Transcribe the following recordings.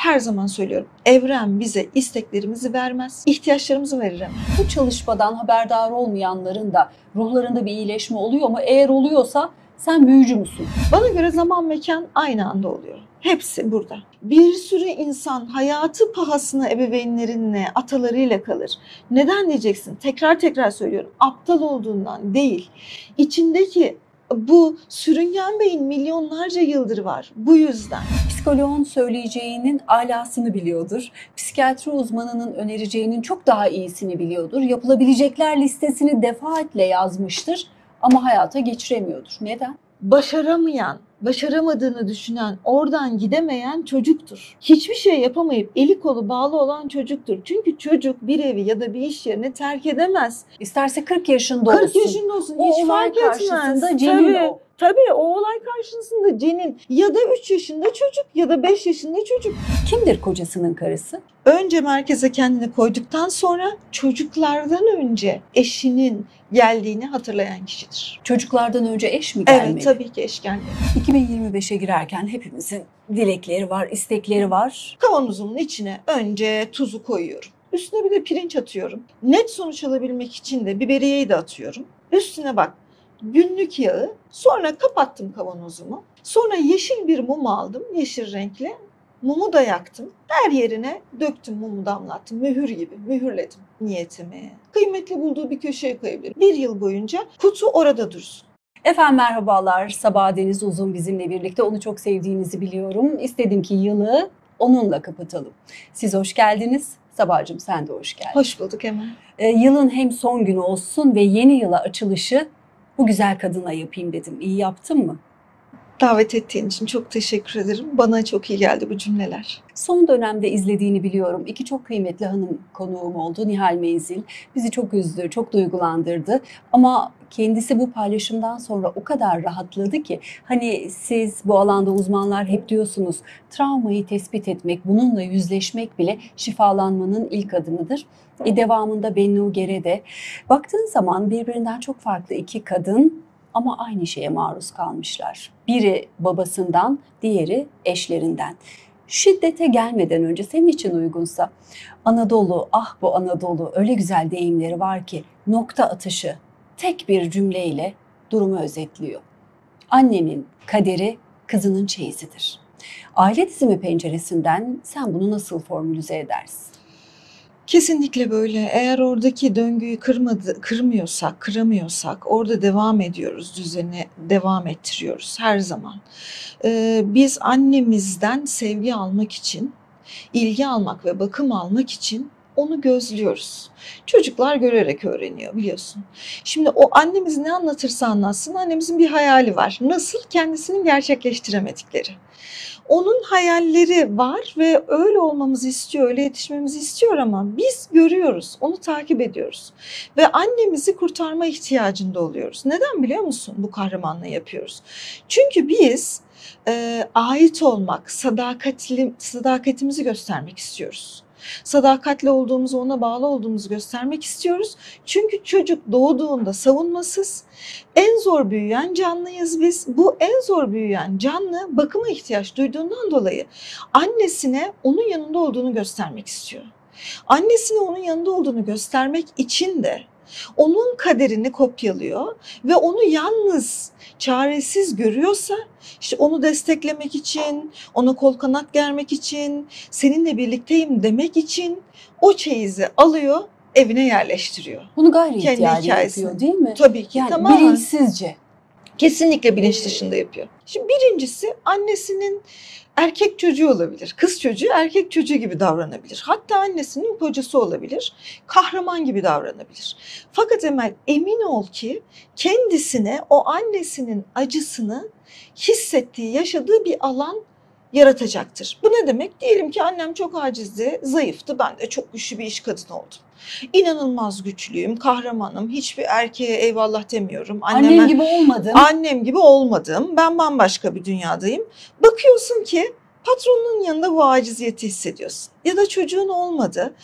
her zaman söylüyorum. Evren bize isteklerimizi vermez, ihtiyaçlarımızı verir hemen. Bu çalışmadan haberdar olmayanların da ruhlarında bir iyileşme oluyor mu? Eğer oluyorsa sen büyücü müsün? Bana göre zaman mekan aynı anda oluyor. Hepsi burada. Bir sürü insan hayatı pahasına ebeveynlerinle, atalarıyla kalır. Neden diyeceksin? Tekrar söylüyorum. Aptal olduğundan değil. İçindeki bu sürüngen beyin milyonlarca yıldır var. Bu yüzden. Psikoloğun söyleyeceğinin alasını biliyordur. Psikiyatri uzmanının önereceğinin çok daha iyisini biliyordur. Yapılabilecekler listesini defaatle yazmıştır ama hayata geçiremiyordur. Neden? Başaramayan, başaramadığını düşünen, oradan gidemeyen çocuktur. Hiçbir şey yapamayıp eli kolu bağlı olan çocuktur. Çünkü çocuk bir evi ya da bir iş yerini terk edemez. İsterse 40 yaşında olsun. 40 yaşında olsun, O hiç olay fark etmez. karşısında cenin o. Tabii o olay karşısında cenin ya da 3 yaşında çocuk ya da 5 yaşında çocuk. Kimdir kocasının karısı? Önce merkeze kendini koyduktan sonra çocuklardan önce eşinin geldiğini hatırlayan kişidir. Çocuklardan önce eş mi gelmeli? Evet, tabii ki eş gelmeli. 2025'e girerken hepimizin dilekleri var, istekleri var. Kavanozumun içine önce tuzu koyuyorum. Üstüne bir de pirinç atıyorum. Net sonuç alabilmek için de biberiyeyi de atıyorum. Üstüne bak, günlük yağı. Sonra kapattım kavanozumu. Sonra yeşil bir mum aldım, yeşil renkli. Mumu da yaktım. Her yerine döktüm, mumu damlattım. Mühür gibi mühürledim niyetimi. Kıymetli bulduğu bir köşeye koyabilirim. Bir yıl boyunca kutu orada dursun. Efendim merhabalar, Sabaha Deniz Uzun bizimle birlikte. Onu çok sevdiğinizi biliyorum. İstedim ki yılı onunla kapatalım. Siz hoş geldiniz. Sabahcığım sen de hoş geldin. Hoş bulduk Emel. Yılın hem son günü olsun ve yeni yıla açılışı bu güzel kadına yapayım dedim. İyi yaptım mı? Davet ettiğin için çok teşekkür ederim. Bana çok iyi geldi bu cümleler. Son dönemde izlediğini biliyorum. İki çok kıymetli hanım konuğum oldu. Nihal Menzil bizi çok üzdü, çok duygulandırdı. Ama kendisi bu paylaşımdan sonra o kadar rahatladı ki hani siz bu alanda uzmanlar hep diyorsunuz travmayı tespit etmek, bununla yüzleşmek bile şifalanmanın ilk adımıdır. Devamında Bennu Gerede. Baktığın zaman birbirinden çok farklı iki kadın ama aynı şeye maruz kalmışlar. Biri babasından, diğeri eşlerinden. Şiddete gelmeden önce senin için uygunsa Anadolu, ah bu Anadolu öyle güzel deyimleri var ki nokta atışı tek bir cümleyle durumu özetliyor. Annenin kaderi kızının çeyizidir. Aile dizimi penceresinden sen bunu nasıl formülize edersin? Kesinlikle böyle. Eğer oradaki döngüyü kıramıyorsak orada devam ediyoruz, düzeni devam ettiriyoruz her zaman. Biz annemizden sevgi almak için, ilgi almak ve bakım almak için onu gözlüyoruz. Çocuklar görerek öğreniyor biliyorsun. Şimdi o annemiz ne anlatırsa anlatsın annemizin bir hayali var. Nasıl? Kendisinin gerçekleştiremedikleri. Onun hayalleri var ve öyle olmamızı istiyor, öyle yetişmemizi istiyor ama biz görüyoruz, onu takip ediyoruz. Ve annemizi kurtarma ihtiyacında oluyoruz. Neden biliyor musun bu kahramanlığı yapıyoruz? Çünkü biz ait olmak, sadakatimizi göstermek istiyoruz. Sadakatli olduğumuzu, ona bağlı olduğumuzu göstermek istiyoruz. Çünkü çocuk doğduğunda savunmasız, en zor büyüyen canlıyız biz. Bu en zor büyüyen canlı bakıma ihtiyaç duyduğundan dolayı annesine onun yanında olduğunu göstermek istiyor. Annesine onun yanında olduğunu göstermek için de onun kaderini kopyalıyor ve onu yalnız, çaresiz görüyorsa işte onu desteklemek için, ona kol kanat germek için, seninle birlikteyim demek için o çeyizi alıyor, evine yerleştiriyor. Bunu gayri ihtiyari yapıyor değil mi? Tabii ki. Yani tamamen. bilinçsizce. Kesinlikle bilinç dışında yapıyor. Şimdi birincisi annesinin erkek çocuğu olabilir. Kız çocuğu erkek çocuğu gibi davranabilir. Hatta annesinin kocası olabilir. Kahraman gibi davranabilir. Fakat Emel emin ol ki kendisine o annesinin acısını hissettiği, yaşadığı bir alan yaratacaktır. Bu ne demek? Diyelim ki annem çok acizdi, zayıftı. Ben de çok güçlü bir iş kadını oldum. İnanılmaz güçlüyüm, kahramanım. Hiçbir erkeğe eyvallah demiyorum. Annem gibi olmadım. Annem gibi olmadım. Ben bambaşka bir dünyadayım. Bakıyorsun ki Patronun yanında bu aciziyeti hissediyorsun. Ya da çocuğun olmadı,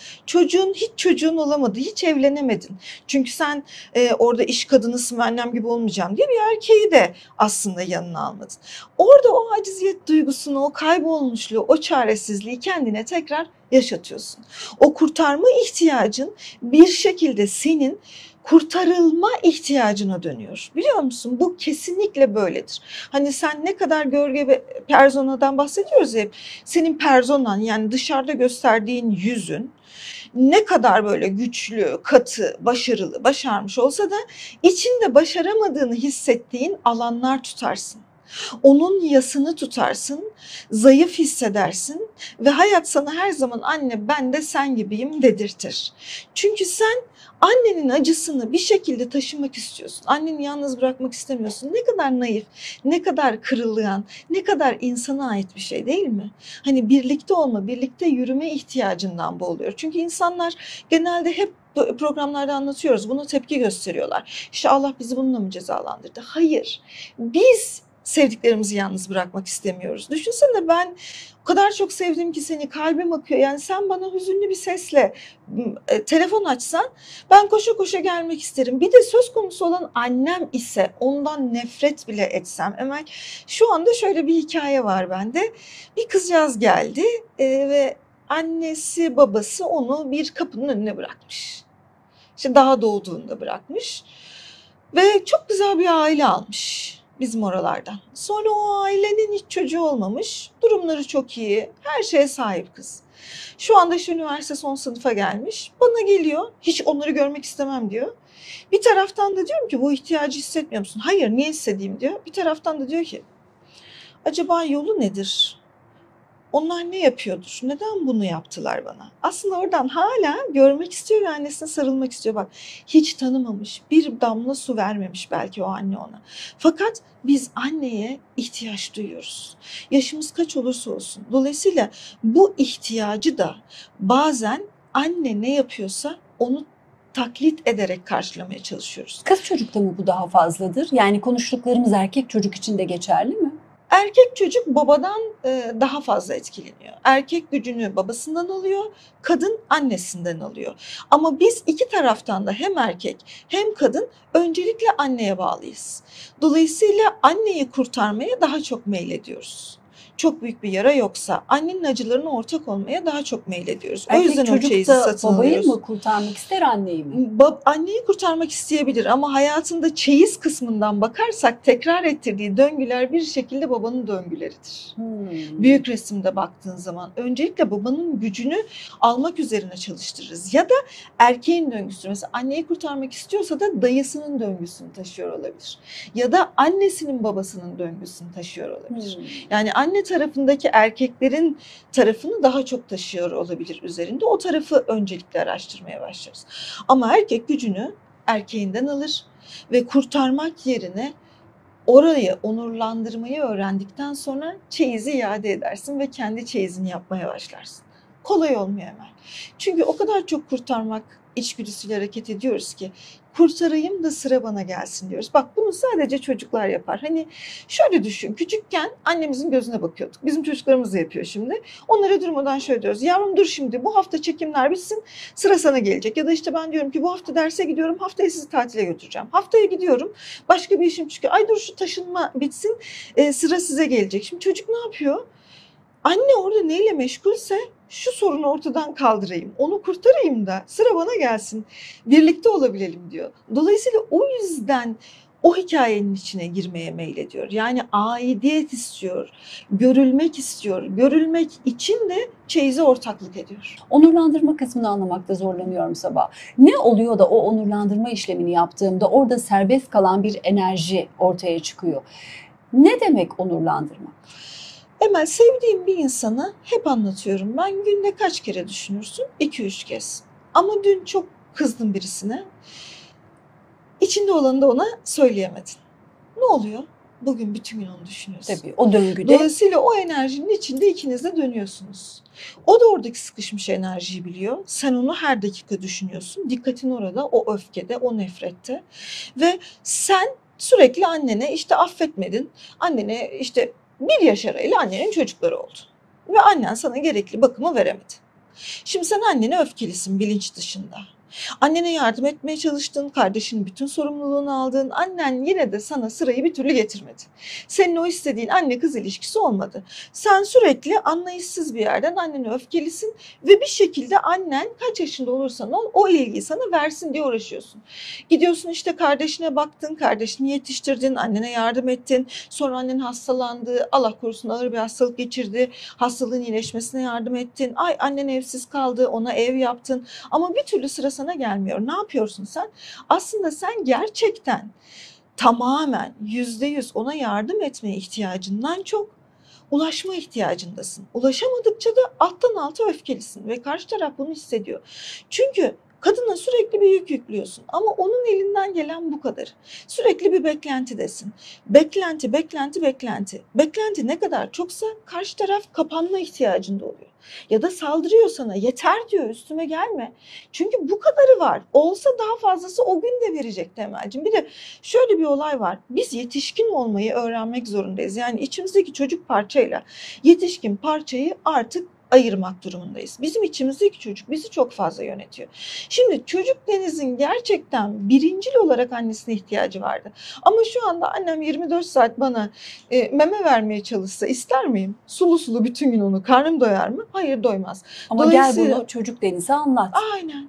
hiç çocuğun olamadı, hiç evlenemedin. Çünkü sen orada iş kadınısın ve annem gibi olmayacağım diye bir erkeği de aslında yanına almadın. Orada o aciziyet duygusunu, o kaybolmuşluğu, o çaresizliği kendine tekrar yaşatıyorsun. O kurtarma ihtiyacın bir şekilde senin kurtarılma ihtiyacına dönüyor. Biliyor musun? Bu kesinlikle böyledir. Hani sen ne kadar gölge ve personadan bahsediyoruz ya, senin personan yani dışarıda gösterdiğin yüzün ne kadar böyle güçlü, katı, başarılı, başarmış olsa da içinde başaramadığını hissettiğin alanlar tutarsın. Onun yasını tutarsın, zayıf hissedersin ve hayat sana her zaman anne ben de sen gibiyim dedirtir. Çünkü sen annenin acısını bir şekilde taşımak istiyorsun. Anneni yalnız bırakmak istemiyorsun. Ne kadar naif, ne kadar kırılgan, ne kadar insana ait bir şey değil mi? Hani birlikte olma, birlikte yürüme ihtiyacından bu oluyor. Çünkü insanlar genelde hep programlarda anlatıyoruz. Buna tepki gösteriyorlar. İşte Allah bizi bununla mı cezalandırdı? Hayır. Biz sevdiklerimizi yalnız bırakmak istemiyoruz. Düşünsene ben o kadar çok sevdim ki seni, kalbim akıyor. Yani sen bana hüzünlü bir sesle telefon açsan ben koşa koşa gelmek isterim. Bir de söz konusu olan annem ise ondan nefret bile etsem. Emel, şu anda şöyle bir hikaye var bende. Bir kızcağız geldi ve annesi babası onu bir kapının önüne bırakmış. İşte daha doğduğunda bırakmış ve çok güzel bir aile almış bizim oralardan. Sonra o ailenin hiç çocuğu olmamış, durumları çok iyi, her şeye sahip kız. Şu anda şu üniversite son sınıfa gelmiş, bana geliyor, hiç onları görmek istemem diyor. Bir taraftan da diyorum ki bu ihtiyacı hissetmiyor musun? Hayır, niye hissedeyim diyor. Bir taraftan da diyor ki acaba yolu nedir? Onlar ne yapıyordur? Neden bunu yaptılar bana? Aslında oradan hala görmek istiyor ve annesine sarılmak istiyor. Bak, hiç tanımamış, bir damla su vermemiş belki o anne ona. Fakat biz anneye ihtiyaç duyuyoruz. Yaşımız kaç olursa olsun. Dolayısıyla bu ihtiyacı da bazen anne ne yapıyorsa onu taklit ederek karşılamaya çalışıyoruz. Kız çocukta mı bu daha fazladır? Yani konuştuklarımız erkek çocuk için de geçerli mi? Erkek çocuk babadan daha fazla etkileniyor. Erkek gücünü babasından alıyor, kadın annesinden alıyor. Ama biz iki taraftan da hem erkek hem kadın öncelikle anneye bağlıyız. Dolayısıyla anneyi kurtarmaya daha çok meylediyoruz. Çok büyük bir yara yoksa annenin acılarına ortak olmaya daha çok meylediyoruz. O Erkek yüzden o çocuk çeyizi da satın babayı alıyoruz. mı kurtarmak ister, anneyi mi? Anneyi kurtarmak isteyebilir ama hayatında çeyiz kısmından bakarsak tekrar ettirdiği döngüler bir şekilde babanın döngüleridir. Büyük resimde baktığın zaman öncelikle babanın gücünü almak üzerine çalıştırırız. Ya da erkeğin döngüsü. Mesela anneyi kurtarmak istiyorsa da dayısının döngüsünü taşıyor olabilir. Ya da annesinin babasının döngüsünü taşıyor olabilir. Yani anne tarafındaki erkeklerin tarafını daha çok taşıyor olabilir üzerinde. O tarafı öncelikle araştırmaya başlarız. Ama erkek gücünü erkeğinden alır ve kurtarmak yerine orayı onurlandırmayı öğrendikten sonra çeyizi iade edersin ve kendi çeyizini yapmaya başlarsın. Kolay olmuyor hemen. Çünkü o kadar çok kurtarmak içgüdüsüyle hareket ediyoruz ki kurtarayım da sıra bana gelsin diyoruz. Bak bunu sadece çocuklar yapar. Hani şöyle düşün, küçükken annemizin gözüne bakıyorduk. Bizim çocuklarımız da yapıyor şimdi. Onlara durmadan şöyle diyoruz. Yavrum dur şimdi bu hafta çekimler bitsin, sıra sana gelecek. Ya da işte ben diyorum ki bu hafta derse gidiyorum, haftaya sizi tatile götüreceğim. Haftaya gidiyorum, başka bir işim çıkıyor. Ay dur şu taşınma bitsin, sıra size gelecek. Şimdi çocuk ne yapıyor? Anne orada neyle meşgulse şu sorunu ortadan kaldırayım, onu kurtarayım da sıra bana gelsin, birlikte olabilelim diyor. Dolayısıyla o yüzden o hikayenin içine girmeye meylediyor. Yani aidiyet istiyor, görülmek istiyor. Görülmek için de çeyize ortaklık ediyor. Onurlandırma kısmını anlamakta zorlanıyorum Sabah. Ne oluyor da o onurlandırma işlemini yaptığımda orada serbest kalan bir enerji ortaya çıkıyor? Ne demek onurlandırmak? Emel, sevdiğim bir insanı hep anlatıyorum. Ben günde kaç kere düşünürsün? 2-3 kez. Ama dün çok kızdım birisine. İçinde olanı da ona söyleyemedin. Ne oluyor? Bugün bütün gün onu düşünüyorsun. Tabii o döngüde. Dolayısıyla o enerjinin içinde ikiniz de dönüyorsunuz. O da oradaki sıkışmış enerjiyi biliyor. Sen onu her dakika düşünüyorsun. Dikkatin orada, o öfkede, o nefrette. Ve sen sürekli annene işte affetmedin. Annene işte 1 yaş arayla annenin çocukları oldu. ve annen sana gerekli bakımı veremedi. Şimdi sen annene öfkelisin bilinç dışında. Annene yardım etmeye çalıştın, kardeşinin bütün sorumluluğunu aldın. Annen yine de sana sırayı bir türlü getirmedi. Senin o istediğin anne kız ilişkisi olmadı. Sen sürekli anlayışsız bir yerden annene öfkelisin ve bir şekilde annen kaç yaşında olursan ol o ilgiyi sana versin diye uğraşıyorsun. Gidiyorsun işte kardeşine baktın, kardeşini yetiştirdin, annene yardım ettin. Sonra annen hastalandı, Allah korusun ağır bir hastalık geçirdi. Hastalığın iyileşmesine yardım ettin. Ay annen evsiz kaldı, ona ev yaptın. Ama bir türlü sıra sana gelmiyor. Ne yapıyorsun sen? Aslında sen gerçekten tamamen %100 ona yardım etmeye ihtiyacından çok ulaşma ihtiyacındasın. Ulaşamadıkça da alttan alta öfkelisin ve karşı taraf bunu hissediyor. Çünkü kadına sürekli bir yük yüklüyorsun ama onun elinden gelen bu kadar. Sürekli bir beklentidesin. Beklenti, beklenti, beklenti. Beklenti ne kadar çoksa karşı taraf kapanma ihtiyacında oluyor. Ya da saldırıyor sana, yeter diyor, üstüme gelme. Çünkü bu kadarı var. Olsa daha fazlası o gün de verecek Temelciğim. Bir de şöyle bir olay var. Biz yetişkin olmayı öğrenmek zorundayız. Yani içimizdeki çocuk parçayla yetişkin parçayı artık ayırmak durumundayız. Bizim içimizdeki çocuk bizi çok fazla yönetiyor. Şimdi çocuk Deniz'in gerçekten birincil olarak annesine ihtiyacı vardı. Ama şu anda annem 24 saat bana meme vermeye çalışsa ister miyim? Sulu sulu bütün gün onu karnım doyar mı? Hayır, doymaz. Ama gel bunu çocuk Deniz'e anlat. Aynen.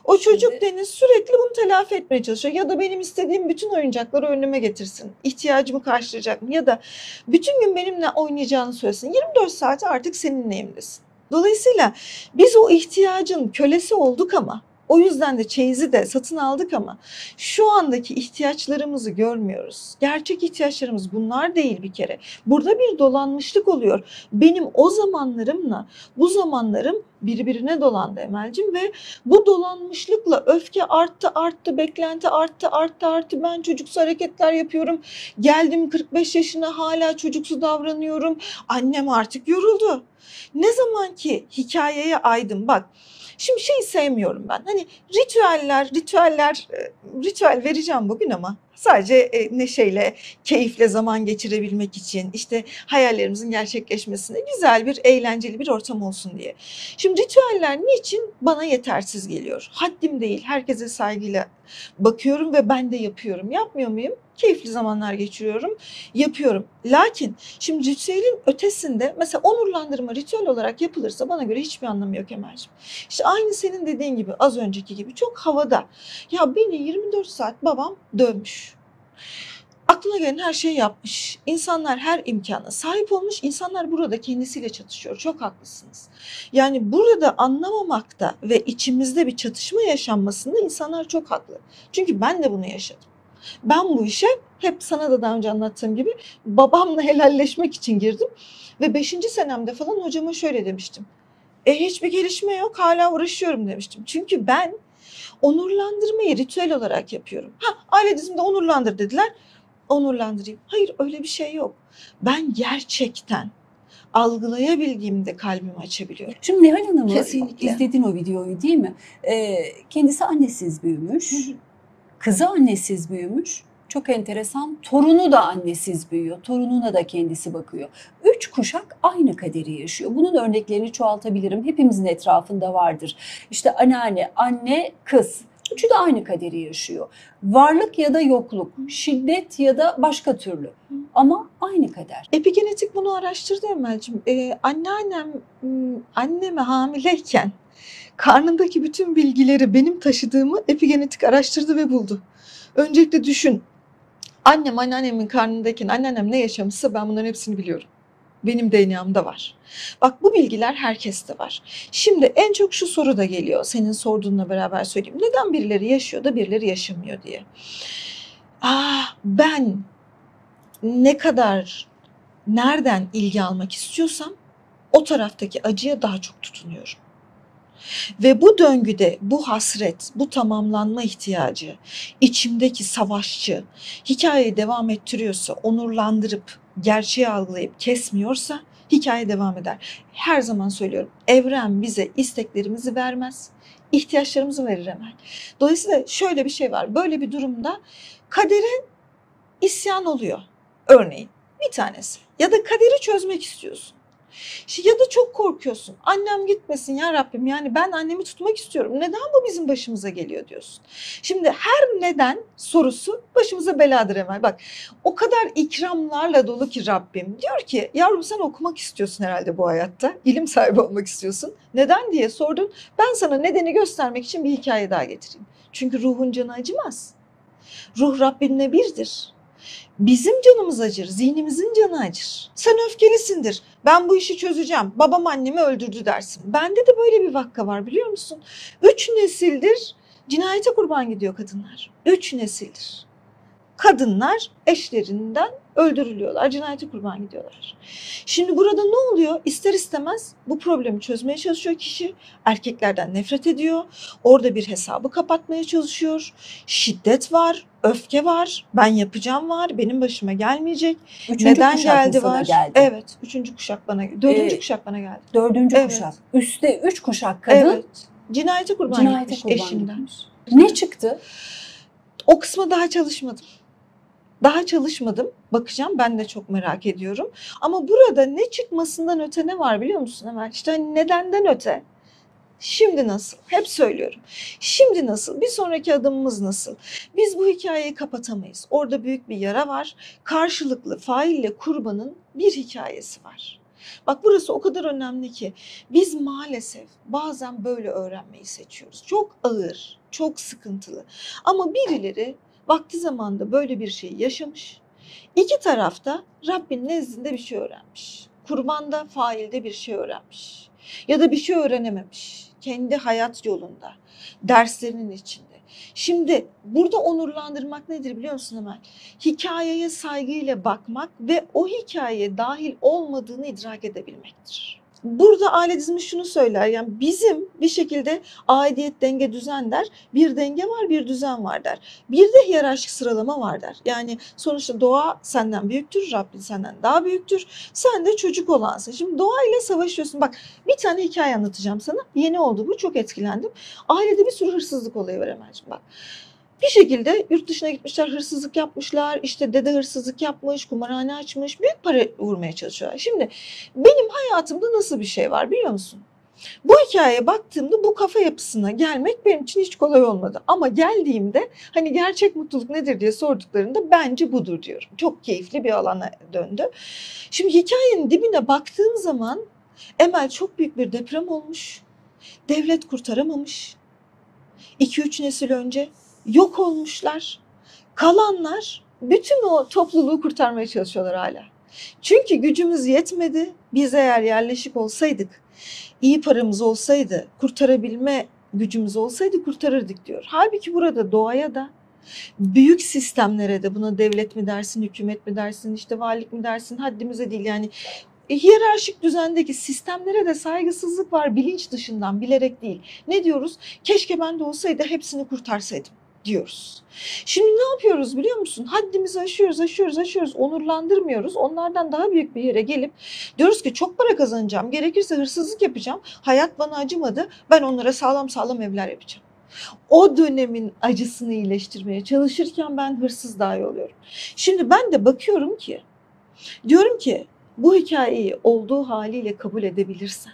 O çocuk Şimdi- Deniz sürekli bunu telafi etmeye çalışıyor. Ya da benim istediğim bütün oyuncakları önüme getirsin. İhtiyacımı karşılayacak mı? Ya da bütün gün benimle oynayacağını söylesin. 24 saat artık seninleyimdesin. Dolayısıyla biz o ihtiyacın kölesi olduk ama o yüzden de çeyizi de satın aldık ama şu andaki ihtiyaçlarımızı görmüyoruz. Gerçek ihtiyaçlarımız bunlar değil bir kere. Burada bir dolanmışlık oluyor. Benim o zamanlarımla bu zamanlarım birbirine dolandı Emel'cim ve bu dolanmışlıkla öfke arttı, beklenti arttı. Ben çocuksu hareketler yapıyorum. Geldim 45 yaşına hala çocuksu davranıyorum. Annem artık yoruldu. Ne zaman ki hikayeye aydım bak. Şimdi şeyi sevmiyorum ben. Hani ritüel vereceğim bugün ama sadece neşeyle, keyifle zaman geçirebilmek için, işte hayallerimizin gerçekleşmesine güzel bir, eğlenceli bir ortam olsun diye. Şimdi ritüeller niçin bana yetersiz geliyor? Haddim değil, herkese saygıyla bakıyorum ve ben de yapıyorum. Yapmıyor muyum? Keyifli zamanlar geçiriyorum, yapıyorum. Lakin şimdi ritüelin ötesinde mesela onurlandırma ritüel olarak yapılırsa bana göre hiçbir anlamı yok Emel'ciğim. İşte aynı senin dediğin gibi az önceki gibi çok havada. Ya beni 24 saat babam dövmüş. Aklına gelen her şeyi yapmış. İnsanlar her imkana sahip olmuş. İnsanlar burada kendisiyle çatışıyor. Çok haklısınız. Yani burada anlamamakta ve içimizde bir çatışma yaşanmasında insanlar çok haklı. Çünkü ben de bunu yaşadım. Ben bu işe hep sana da daha önce anlattığım gibi babamla helalleşmek için girdim. Ve 5. senemde falan hocama şöyle demiştim. Hiçbir gelişme yok, hala uğraşıyorum demiştim. Çünkü ben onurlandırmayı ritüel olarak yapıyorum. Aile dizimde onurlandır dediler. Onurlandırayım. Hayır, öyle bir şey yok. Ben gerçekten algılayabildiğimde kalbimi açabiliyorum. Şimdi Nihal Hanım'ı Kesinlikle. izledin o videoyu değil mi? Kendisi annesiz büyümüş. Kızı annesiz büyümüş. Çok enteresan. Torunu da annesiz büyüyor. Torununa da kendisi bakıyor. 3 kuşak aynı kaderi yaşıyor. Bunun örneklerini çoğaltabilirim. Hepimizin etrafında vardır. İşte anneanne, anne, kız. Üçü de aynı kaderi yaşıyor. Varlık ya da yokluk, şiddet ya da başka türlü. Ama aynı kader. Epigenetik bunu araştırdı Emel'cim. Anneme hamileyken karnındaki bütün bilgileri benim taşıdığımı epigenetik araştırdı ve buldu. Öncelikle düşün. Anneannemin karnındayken anneannem ne yaşamışsa ben bunların hepsini biliyorum. Benim DNA'mda var. Bak bu bilgiler herkeste var. Şimdi en çok şu soru da geliyor. Senin sorduğunla beraber söyleyeyim. Neden birileri yaşıyor da birileri yaşamıyor diye. Ben ne kadar nereden ilgi almak istiyorsam o taraftaki acıya daha çok tutunuyorum. Ve bu döngüde bu hasret, bu tamamlanma ihtiyacı, içimdeki savaşçı hikayeyi devam ettiriyorsa, onurlandırıp, gerçeği algılayıp kesmiyorsa hikaye devam eder. Her zaman söylüyorum, evren bize isteklerimizi vermez, ihtiyaçlarımızı verir hemen. Dolayısıyla şöyle bir şey var, böyle bir durumda kadere isyan oluyor örneğin bir tanesi. Ya da kaderi çözmek istiyorsun. Ya da çok korkuyorsun. Annem gitmesin ya Rabbim, yani ben annemi tutmak istiyorum. Neden bu bizim başımıza geliyor diyorsun. Şimdi her neden sorusu başımıza beladır Emel. Bak, o kadar ikramlarla dolu ki Rabbim. Diyor ki yavrum, sen okumak istiyorsun herhalde bu hayatta. İlim sahibi olmak istiyorsun. Neden diye sordun. Ben sana nedeni göstermek için bir hikaye daha getireyim. Çünkü ruhun canı acımaz. Ruh Rabbinle birdir. Bizim canımız acır, zihnimizin canı acır. Sen öfkelisindir. Ben bu işi çözeceğim. Babam annemi öldürdü dersin. Bende de böyle bir vakka var, biliyor musun? 3 nesildir cinayete kurban gidiyor kadınlar. 3 nesildir. Kadınlar eşlerinden öldürülüyorlar, cinayete kurban gidiyorlar. Şimdi burada ne oluyor? İster istemez bu problemi çözmeye çalışıyor kişi. Erkeklerden nefret ediyor. Orada bir hesabı kapatmaya çalışıyor. Şiddet var, öfke var, ben yapacağım var, benim başıma gelmeyecek. Üçüncü Neden kuşak mı geldi sana var? geldi? Evet, 3. kuşak bana geldi. 4. Ee, kuşak bana geldi. Dördüncü Evet. kuşak. Üste 3 kuşak kadın Evet. Cinayete kurban cinayete gitmiş kurban eşinden. gitmiş. Ne çıktı? O kısma daha çalışmadım. Daha çalışmadım. Bakacağım, ben de çok merak ediyorum. Ama burada ne çıkmasından öte ne var biliyor musun Emel? İşte hani nedenden öte. Şimdi nasıl? Hep söylüyorum. Şimdi nasıl? Bir sonraki adımımız nasıl? Biz bu hikayeyi kapatamayız. Orada büyük bir yara var. Karşılıklı faille kurbanın bir hikayesi var. Bak, burası o kadar önemli ki biz maalesef bazen böyle öğrenmeyi seçiyoruz. Çok ağır, çok sıkıntılı. Ama birileri vakti zamanında böyle bir şey yaşamış. İki tarafta Rabbin nezdinde bir şey öğrenmiş. Kurbanda, failde bir şey öğrenmiş. Ya da bir şey öğrenememiş. Kendi hayat yolunda, derslerinin içinde. Şimdi burada onurlandırmak nedir biliyor musun Emel? Hikayeye saygıyla bakmak ve o hikayeye dahil olmadığını idrak edebilmektir. Burada aile dizimi şunu söyler, yani bizim bir şekilde aidiyet, denge, düzen der. Bir denge var, bir düzen var der. Bir de hiyerarşik sıralama var der. Yani sonuçta doğa senden büyüktür, Rabbin senden daha büyüktür. Sen de çocuk olansın. Şimdi doğayla savaşıyorsun. Bak, bir tane hikaye anlatacağım sana. Yeni oldu bu, çok etkilendim. Ailede bir sürü hırsızlık olayı var Emel'ciğim, bak. Bir şekilde yurt dışına gitmişler, hırsızlık yapmışlar. İşte dede hırsızlık yapmış, kumarhane açmış, büyük para vurmaya çalışıyorlar. Şimdi benim hayatımda nasıl bir şey var biliyor musun? Bu hikayeye baktığımda bu kafa yapısına gelmek benim için hiç kolay olmadı. Ama geldiğimde hani gerçek mutluluk nedir diye sorduklarında bence budur diyorum. Çok keyifli bir alana döndü. Şimdi hikayenin dibine baktığım zaman Emel, çok büyük bir deprem olmuş. Devlet kurtaramamış. 2-3 nesil önce yok olmuşlar. Kalanlar bütün o topluluğu kurtarmaya çalışıyorlar hala. Çünkü gücümüz yetmedi. Biz eğer yerleşik olsaydık, iyi paramız olsaydı, kurtarabilme gücümüz olsaydı kurtarırdık diyor. Halbuki burada doğaya da, büyük sistemlere de, buna devlet mi dersin, hükümet mi dersin, işte valilik mi dersin, haddimize değil yani, hiyerarşik düzendeki sistemlere de saygısızlık var, bilinç dışından, bilerek değil. Ne diyoruz? Keşke ben de olsaydı hepsini kurtarsaydım diyoruz. Şimdi ne yapıyoruz biliyor musun? Haddimizi aşıyoruz, onurlandırmıyoruz. Onlardan daha büyük bir yere gelip diyoruz ki çok para kazanacağım, gerekirse hırsızlık yapacağım. Hayat bana acımadı, ben onlara sağlam sağlam evler yapacağım. O dönemin acısını iyileştirmeye çalışırken ben hırsız dahi oluyorum. Şimdi ben de bakıyorum ki, diyorum ki bu hikayeyi olduğu haliyle kabul edebilirsen,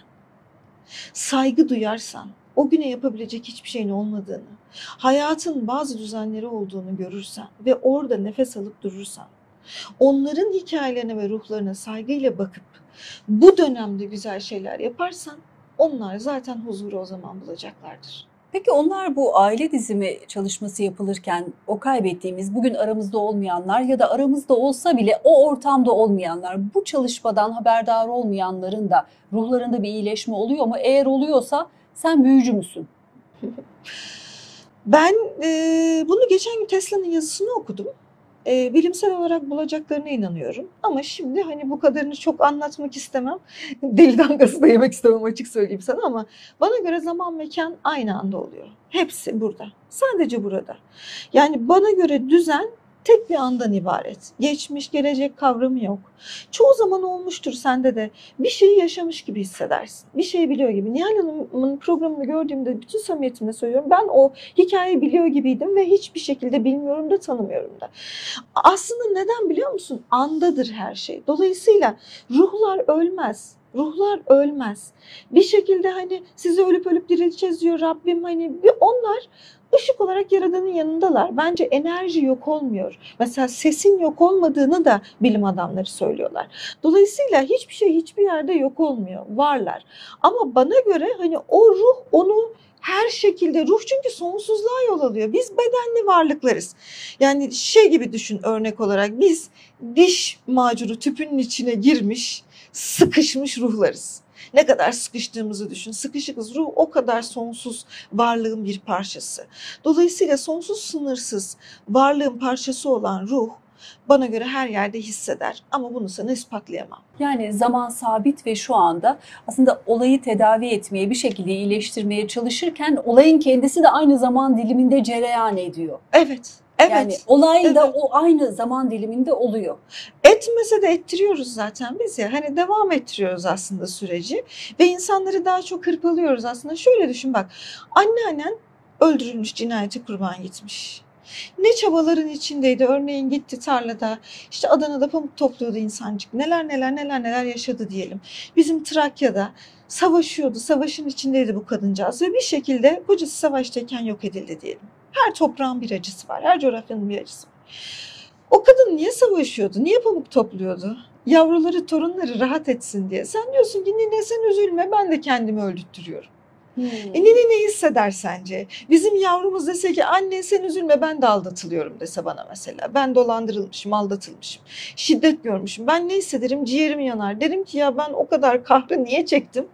saygı duyarsan, o güne yapabilecek hiçbir şeyin olmadığını, hayatın bazı düzenleri olduğunu görürsen ve orada nefes alıp durursan, onların hikayelerine ve ruhlarına saygıyla bakıp bu dönemde güzel şeyler yaparsan, onlar zaten huzuru o zaman bulacaklardır. Peki onlar bu aile dizimi çalışması yapılırken o kaybettiğimiz, bugün aramızda olmayanlar ya da aramızda olsa bile o ortamda olmayanlar, bu çalışmadan haberdar olmayanların da ruhlarında bir iyileşme oluyor mu? Eğer oluyorsa sen büyücü müsün? Ben bunu geçen gün Tesla'nın yazısını okudum. Bilimsel olarak bulacaklarına inanıyorum. Ama şimdi hani bu kadarını çok anlatmak istemem. Deli damgası da yemek istemem, açık söyleyeyim sana, ama bana göre zaman mekan aynı anda oluyor. Hepsi burada. Sadece burada. Yani bana göre düzen tek bir andan ibaret. Geçmiş, gelecek kavramı yok. Çoğu zaman olmuştur sende de. Bir şeyi yaşamış gibi hissedersin. Bir şeyi biliyor gibi. Nihal Hanım'ın programını gördüğümde bütün samimiyetimle söylüyorum. Ben o hikayeyi biliyor gibiydim ve hiçbir şekilde bilmiyorum da tanımıyorum da. Aslında neden biliyor musun? Andadır her şey. Dolayısıyla ruhlar ölmez. Ruhlar ölmez. Bir şekilde hani sizi ölüp ölüp dirileceğiz diyor Rabbim. Hani onlar ışık olarak Yaradan'ın yanındalar. Bence enerji yok olmuyor. Mesela sesin yok olmadığını da bilim adamları söylüyorlar. Dolayısıyla hiçbir şey hiçbir yerde yok olmuyor. Varlar. Ama bana göre hani o ruh onu her şekilde ruh çünkü sonsuzluğa yol alıyor. Biz bedenli varlıklarız. Yani şey gibi düşün örnek olarak biz diş macunu tüpünün içine girmiş sıkışmış ruhlarız. Ne kadar sıkıştığımızı düşün. Sıkışıkız. Ruh o kadar sonsuz varlığın bir parçası. Dolayısıyla sonsuz sınırsız varlığın parçası olan ruh bana göre her yerde hisseder. Ama bunu sana ispatlayamam. Yani zaman sabit ve şu anda aslında olayı tedavi etmeye, bir şekilde iyileştirmeye çalışırken olayın kendisi de aynı zaman diliminde cereyan ediyor. Evet. Evet. Yani olay da Evet. o aynı zaman diliminde oluyor. Etmese de ettiriyoruz zaten biz ya. Hani devam ettiriyoruz aslında süreci ve insanları daha çok hırpalıyoruz aslında. Şöyle düşün bak. Anneannen öldürülmüş, cinayete kurban gitmiş. Ne çabaların içindeydi. Örneğin gitti tarlada, işte Adana'da pamuk topluyordu insancık. Neler yaşadı diyelim. Bizim Trakya'da savaşıyordu. Savaşın içindeydi bu kadıncağız ve bir şekilde kocası savaştayken yok edildi diyelim. Her toprağın bir acısı var. Her coğrafyanın bir acısı var. O kadın niye savaşıyordu? Niye pamuk topluyordu? Yavruları, torunları rahat etsin diye. Sen diyorsun ki nine sen üzülme, ben de kendimi öldürtüyorum. Nine ne hisseder sence? Bizim yavrumuz dese ki anne sen üzülme ben de aldatılıyorum dese bana mesela. Ben dolandırılmışım, aldatılmışım. Şiddet görmüşüm. Ben ne hissederim? Ciğerim yanar. Derim ki ya ben o kadar kahrı niye çektim?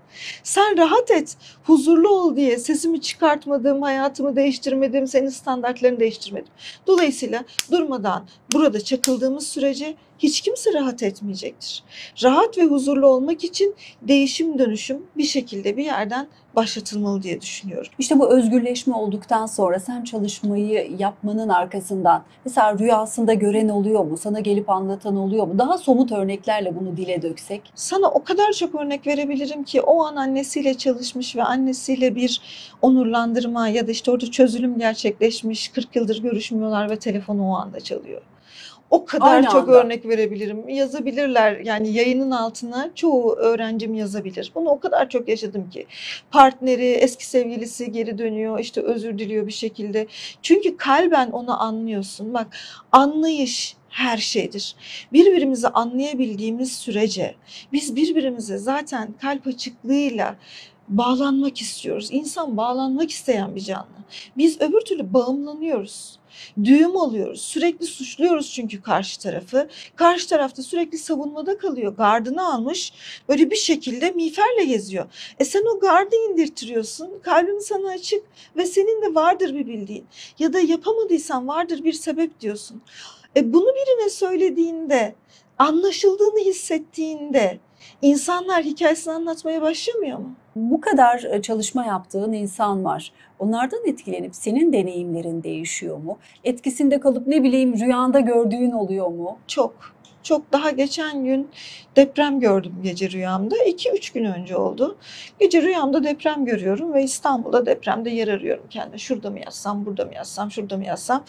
Sen rahat et, huzurlu ol diye sesimi çıkartmadım, hayatımı değiştirmedim, senin standartlarını değiştirmedim. Dolayısıyla durmadan burada çakıldığımız sürece hiç kimse rahat etmeyecektir. Rahat ve huzurlu olmak için değişim dönüşüm bir şekilde bir yerden başlatılmalı diye düşünüyorum. İşte bu özgürleşme olduktan sonra sen çalışmayı yapmanın arkasından mesela rüyasında gören oluyor mu? Sana gelip anlatan oluyor mu? Daha somut örneklerle bunu dile döksek. Sana o kadar çok örnek verebilirim ki o an annesiyle çalışmış ve annesiyle bir onurlandırma ya da işte orada çözülüm gerçekleşmiş. 40 yıldır görüşmüyorlar ve telefonu o anda çalıyor. O kadar Aynı çok anda. örnek verebilirim. Yazabilirler yani yayının altına çoğu öğrencim yazabilir. Bunu o kadar çok yaşadım ki. Partneri, eski sevgilisi geri dönüyor, işte özür diliyor bir şekilde. Çünkü kalben onu anlıyorsun. Bak anlayış her şeydir. Birbirimizi anlayabildiğimiz sürece biz birbirimize zaten kalp açıklığıyla bağlanmak istiyoruz. İnsan bağlanmak isteyen bir canlı. Biz öbür türlü bağımlanıyoruz. Düğüm oluyoruz. Sürekli suçluyoruz çünkü karşı tarafı. Karşı tarafta sürekli savunmada kalıyor. Gardını almış. Böyle bir şekilde miğferle geziyor. Sen o gardı indirtiyorsun. Kalbim sana açık ve senin de vardır bir bildiğin. Ya da yapamadıysan vardır bir sebep diyorsun. Bunu birine söylediğinde, anlaşıldığını hissettiğinde insanlar hikayesini anlatmaya başlamıyor mu? Bu kadar çalışma yaptığın insan var. Onlardan etkilenip senin deneyimlerin değişiyor mu? Etkisinde kalıp ne bileyim rüyanda gördüğün oluyor mu? Çok. Çok daha geçen gün deprem gördüm gece rüyamda. 2-3 gün önce oldu. Gece rüyamda deprem görüyorum ve İstanbul'da depremde yer arıyorum kendime. Şurada mı yatsam, burada mı yatsam, şurada mı yatsam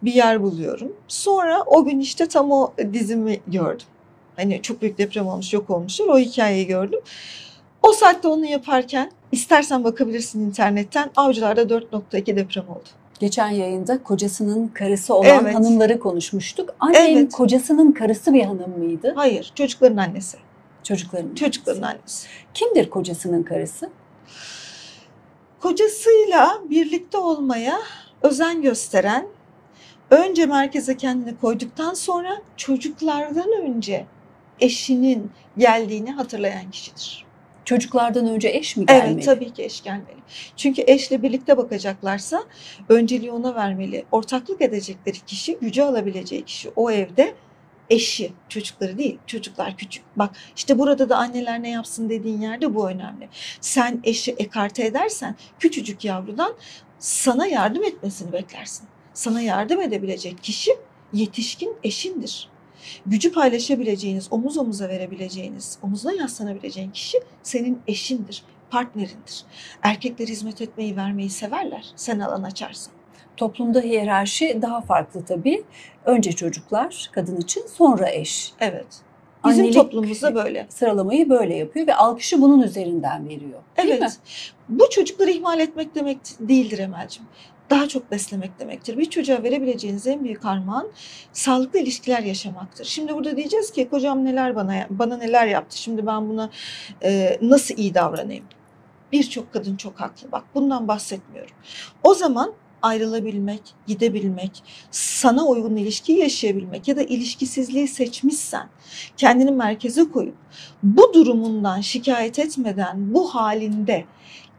bir yer buluyorum. Sonra o gün işte tam o dizimi gördüm. Hani çok büyük deprem olmuş, yok olmuşlar. O hikayeyi gördüm. O saatte onu yaparken istersen bakabilirsin internetten. Avcılar'da 4.2 deprem oldu. Geçen yayında kocasının karısı olan Evet. hanımları konuşmuştuk. Annen Evet. kocasının karısı bir hanım mıydı? Hayır, çocukların annesi. Çocukların. Çocukların annesi. Kimdir kocasının karısı? Kocasıyla birlikte olmaya özen gösteren, önce merkeze kendini koyduktan sonra çocuklardan önce eşinin geldiğini hatırlayan kişidir. Çocuklardan önce eş mi gelmeli? Evet, tabii ki eş gelmeli. Çünkü eşle birlikte bakacaklarsa önceliği ona vermeli. Ortaklık edecekleri kişi, gücü alabileceği kişi o evde eşi, çocukları değil. Çocuklar küçük. Bak işte burada da anneler ne yapsın dediğin yerde bu önemli. Sen eşi ekarte edersen küçücük yavrudan sana yardım etmesini beklersin. Sana yardım edebilecek kişi yetişkin eşindir. Gücü paylaşabileceğiniz, omuz omuza verebileceğiniz, omuzuna yaslanabileceğin kişi senin eşindir, partnerindir. Erkekler hizmet etmeyi, vermeyi severler sen alan açarsan. Toplumda hiyerarşi daha farklı tabii. Önce çocuklar kadın için, sonra eş. Evet. Bizim Annelik toplumumuzda böyle. sıralamayı böyle yapıyor ve alkışı bunun üzerinden veriyor. Değil mi? Evet. Bu çocukları ihmal etmek demek değildir Emel'ciğim. Daha çok beslemek demektir. Bir çocuğa verebileceğiniz en büyük armağan sağlıklı ilişkiler yaşamaktır. Şimdi burada diyeceğiz ki kocam bana neler yaptı. Şimdi ben buna nasıl iyi davranayım? Birçok kadın çok haklı. Bak bundan bahsetmiyorum. O zaman ayrılabilmek, gidebilmek, sana uygun ilişkiyi yaşayabilmek ya da ilişkisizliği seçmişsen kendini merkeze koyup bu durumundan şikayet etmeden bu halinde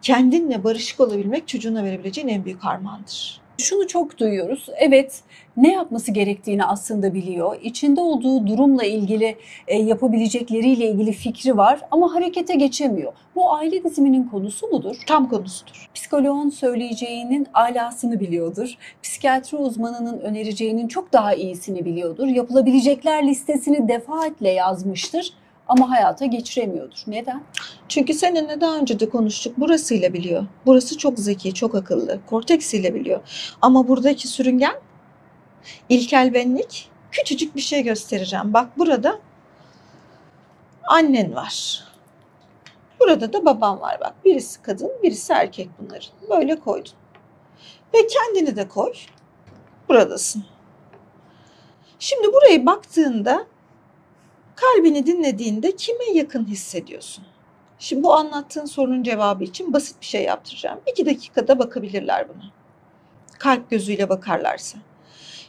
kendinle barışık olabilmek çocuğuna verebileceğin en büyük armağandır. Şunu çok duyuyoruz. Evet, ne yapması gerektiğini aslında biliyor. İçinde olduğu durumla ilgili yapabilecekleriyle ilgili fikri var ama harekete geçemiyor. Bu aile diziminin konusu mudur? Tam konusudur. Psikoloğun söyleyeceğinin alasını biliyordur. Psikiyatri uzmanının önereceğinin çok daha iyisini biliyordur. Yapılabilecekler listesini defaatle yazmıştır ama hayata geçiremiyordur. Neden? Çünkü seninle daha önce de konuştuk. Burasıyla biliyor. Burası çok zeki, çok akıllı. Korteksiyle biliyor. Ama buradaki sürüngen, ilkel benlik, küçücük bir şey göstereceğim. Bak burada annen var. Burada da babam var bak. Birisi kadın, birisi erkek bunların. Böyle koydun. Ve kendini de koy. Buradasın. Şimdi buraya baktığında, kalbini dinlediğinde kime yakın hissediyorsun? Şimdi bu anlattığın sorunun cevabı için basit bir şey yaptıracağım. 2 dakikada bakabilirler buna. Kalp gözüyle bakarlarsa.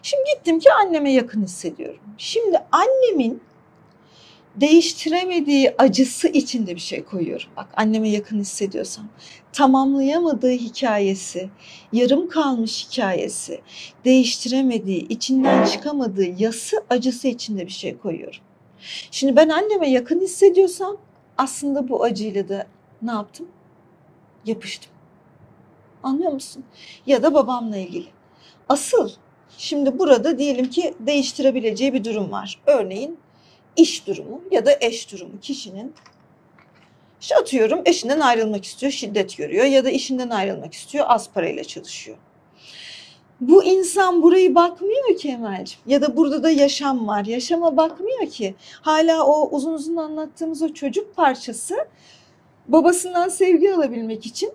Şimdi gittim ki anneme yakın hissediyorum. Şimdi annemin değiştiremediği acısı içinde bir şey koyuyorum. Bak anneme yakın hissediyorsam. Tamamlayamadığı hikayesi, yarım kalmış hikayesi, değiştiremediği, içinden çıkamadığı yası acısı içinde bir şey koyuyorum. Şimdi ben anneme yakın hissediyorsam aslında bu acıyla da ne yaptım? Yapıştım. Anlıyor musun? Ya da babamla ilgili. Asıl şimdi burada diyelim ki değiştirebileceği bir durum var. Örneğin iş durumu ya da eş durumu. Kişinin işte atıyorum eşinden ayrılmak istiyor, şiddet görüyor ya da işinden ayrılmak istiyor, az parayla çalışıyor. Bu insan burayı bakmıyor ki Emel'ciğim. Ya da burada da yaşam var. Yaşama bakmıyor ki. Hala o uzun uzun anlattığımız o çocuk parçası babasından sevgi alabilmek için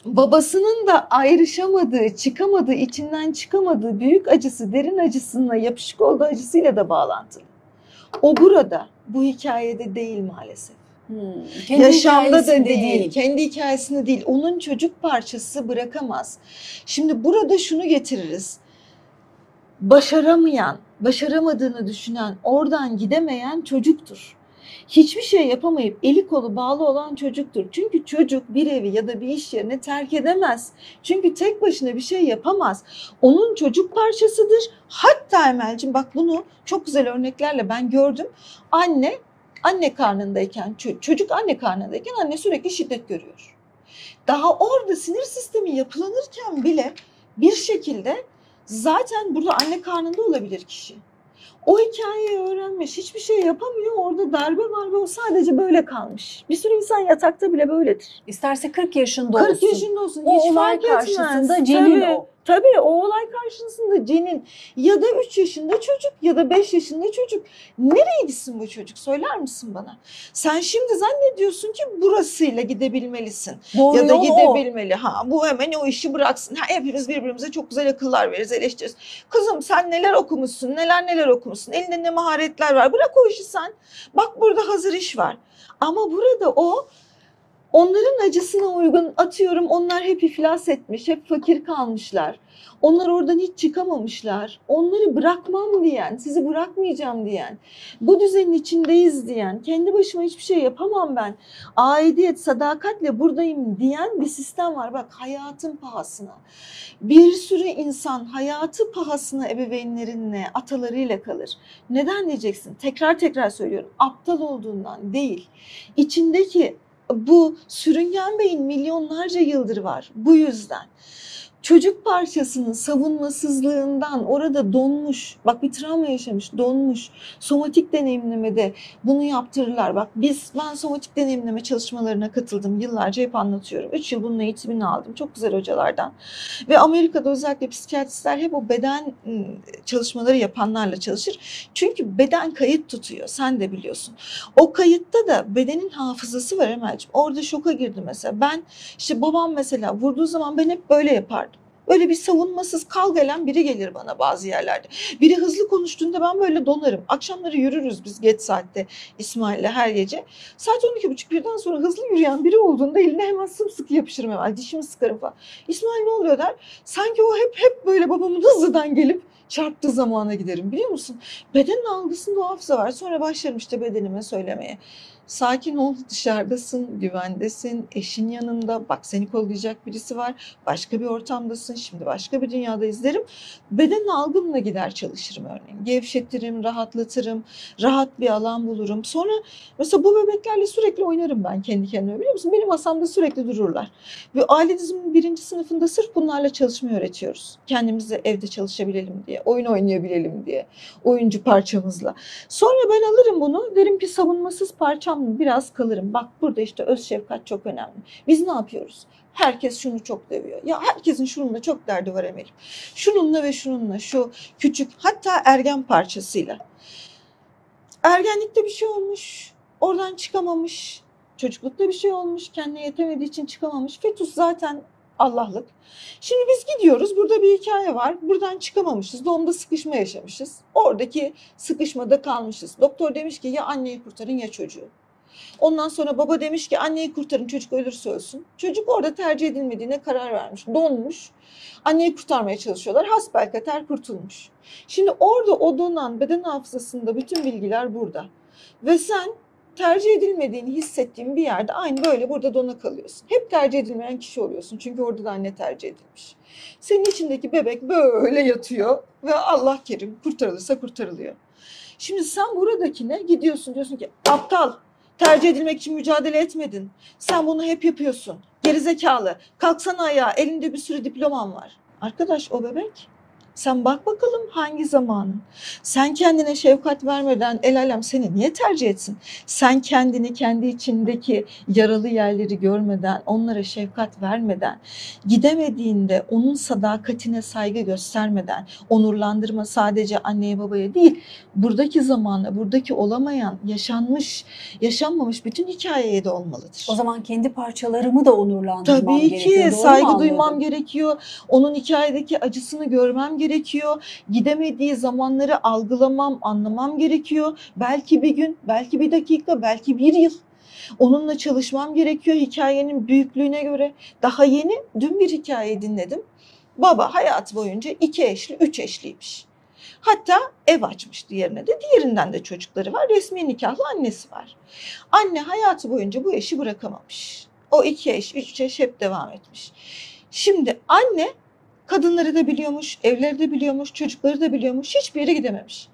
babasının da ayrışamadığı, çıkamadığı, içinden çıkamadığı büyük acısı, derin acısına yapışık olduğu acısıyla da bağlantılı. O burada, bu hikayede değil maalesef. Kendi Yaşamda da hikayesinde değil, kendi hikayesinde değil. Onun çocuk parçası bırakamaz. Şimdi burada şunu getiririz. Başaramayan, başaramadığını düşünen, oradan gidemeyen çocuktur. Hiçbir şey yapamayıp eli kolu bağlı olan çocuktur. Çünkü çocuk bir evi ya da bir iş yerini terk edemez. Çünkü tek başına bir şey yapamaz. Onun çocuk parçasıdır. Hatta Emel'cim bak bunu çok güzel örneklerle ben gördüm. Anne karnındayken, çocuk anne karnındayken anne sürekli şiddet görüyor. Daha orada sinir sistemi yapılanırken bile bir şekilde zaten burada anne karnında olabilir kişi. O hikayeyi öğrenmiş, hiçbir şey yapamıyor, orada darbe var ve o sadece böyle kalmış. Bir sürü insan yatakta bile böyledir. İsterse 40 yaşında 40 olsun. yaşında olsun, O hiç olay fark etmez. karşısında cenin Tabii, o. tabii o olay karşısında cenin ya da 3 yaşında çocuk ya da 5 yaşında çocuk. Nereye gitsin bu çocuk söyler misin bana? Sen şimdi zannediyorsun ki burasıyla gidebilmelisin. Doğru Ya da yol o. gidebilmeli. Ha, bu hemen o işi bıraksın. Ha, hepimiz birbirimize çok güzel akıllar veririz, eleştiririz. Kızım sen neler okumuşsun, neler okumuşsun. Elinde ne maharetler var. Bırak o işi sen. Bak burada hazır iş var. Ama burada o onların acısına uygun atıyorum onlar hep iflas etmiş, hep fakir kalmışlar. Onlar oradan hiç çıkamamışlar. Onları bırakmam diyen, sizi bırakmayacağım diyen, bu düzenin içindeyiz diyen, kendi başıma hiçbir şey yapamam ben, aidiyet, sadakatle buradayım diyen bir sistem var. Bak hayatın pahasına. Bir sürü insan hayatı pahasına ebeveynlerinle, atalarıyla kalır. Neden diyeceksin? Tekrar söylüyorum. Aptal olduğundan değil. İçindeki bu sürüngen beyin milyonlarca yıldır var. Bu yüzden. Çocuk parçasının savunmasızlığından orada donmuş, bak bir travma yaşamış, donmuş. Somatik deneyimlemede bunu yaptırırlar. Bak ben somatik deneyimleme çalışmalarına katıldım. Yıllarca hep anlatıyorum. 3 yıl bunun eğitimini aldım. Çok güzel hocalardan. Ve Amerika'da özellikle psikiyatristler hep o beden çalışmaları yapanlarla çalışır. Çünkü beden kayıt tutuyor. Sen de biliyorsun. O kayıtta da bedenin hafızası var Emel'ciğim. Orada şoka girdi mesela. Ben işte babam mesela vurduğu zaman ben hep böyle yapardım. Öyle bir savunmasız kal gelen biri gelir bana bazı yerlerde. Biri hızlı konuştuğunda ben böyle donarım. Akşamları yürürüz biz geç saatte İsmail'le her gece. Saat 12.30 birden sonra hızlı yürüyen biri olduğunda eline hemen sımsıkı yapışırım hemen. Dişimi sıkarım falan. İsmail ne oluyor der. Sanki o hep böyle babamın hızlıdan gelip çarptığı zamana giderim biliyor musun? Bedenin algısında o hafıza var. Sonra başlarım işte bedenime söylemeye. Sakin ol, dışarıdasın, güvendesin, eşin yanında, bak seni kollayacak birisi var, başka bir ortamdasın, şimdi başka bir dünyada izlerim. Beden algımla gider çalışırım örneğin. Gevşetirim, rahatlatırım, rahat bir alan bulurum. Sonra mesela bu bebeklerle sürekli oynarım ben kendi kendime biliyor musun? Benim masamda sürekli dururlar. Ve aile dizimin 1. sınıfında sırf bunlarla çalışmayı öğretiyoruz. Kendimiz evde çalışabilelim diye, oyun oynayabilelim diye, oyuncu parçamızla. Sonra ben alırım bunu, derim ki savunmasız parçam mı? Biraz kalırım. Bak burada işte öz şefkat çok önemli. Biz ne yapıyoruz? Herkes şunu çok dövüyor. Ya herkesin şununla çok derdi var Emel'im. Şununla ve şununla, şu küçük, hatta ergen parçasıyla. Ergenlikte bir şey olmuş, oradan çıkamamış. Çocuklukta bir şey olmuş, kendine yetemediği için çıkamamış. Fetus zaten Allah'lık. Şimdi biz gidiyoruz, burada bir hikaye var. Buradan çıkamamışız, doğumda sıkışma yaşamışız. Oradaki sıkışmada kalmışız. Doktor demiş ki ya anneyi kurtarın ya çocuğu. Ondan sonra baba demiş ki anneyi kurtarın, çocuk ölürse ölsün. Çocuk orada tercih edilmediğine karar vermiş, donmuş. Anneyi kurtarmaya çalışıyorlar, hasbelkader kurtulmuş. Şimdi orada o donan beden hafızasında bütün bilgiler burada. Ve sen tercih edilmediğini hissettiğin bir yerde aynı böyle burada dona kalıyorsun. Hep tercih edilmeyen kişi oluyorsun. Çünkü orada da anne tercih edilmiş. Senin içindeki bebek böyle yatıyor ve Allah kerim kurtarılırsa kurtarılıyor. Şimdi sen buradakine gidiyorsun, diyorsun ki aptal, tercih edilmek için mücadele etmedin. Sen bunu hep yapıyorsun. Gerizekalı, kalksana ayağa, elinde bir sürü diploman var. Arkadaş o bebek. Sen bak bakalım hangi zamanın. Sen kendine şefkat vermeden el alem seni niye tercih etsin? Sen kendini kendi içindeki yaralı yerleri görmeden, onlara şefkat vermeden, gidemediğinde onun sadakatine saygı göstermeden, onurlandırma sadece anneye babaya değil, buradaki zamanla, buradaki olamayan, yaşanmış, yaşanmamış bütün hikayeye de olmalıdır. O zaman kendi parçalarımı da onurlandırmam Tabii gerekiyor. ki Doğru mu saygı anladım? duymam gerekiyor. Onun hikayedeki acısını görmem gerekiyor. Gidemediği zamanları algılamam, anlamam gerekiyor. Belki bir gün, belki bir dakika, belki bir yıl. Onunla çalışmam gerekiyor hikayenin büyüklüğüne göre. Daha yeni dün bir hikaye dinledim. Baba hayatı boyunca 2 eşli, 3 eşliymiş. Hatta ev açmış diğerine de. Diğerinden de çocukları var. Resmi nikahlı annesi var. Anne hayatı boyunca bu eşi bırakamamış. O 2 eş, 3 eş hep devam etmiş. Şimdi anne kadınları da biliyormuş, evleri de biliyormuş, çocukları da biliyormuş. Hiçbir yere gidememiş.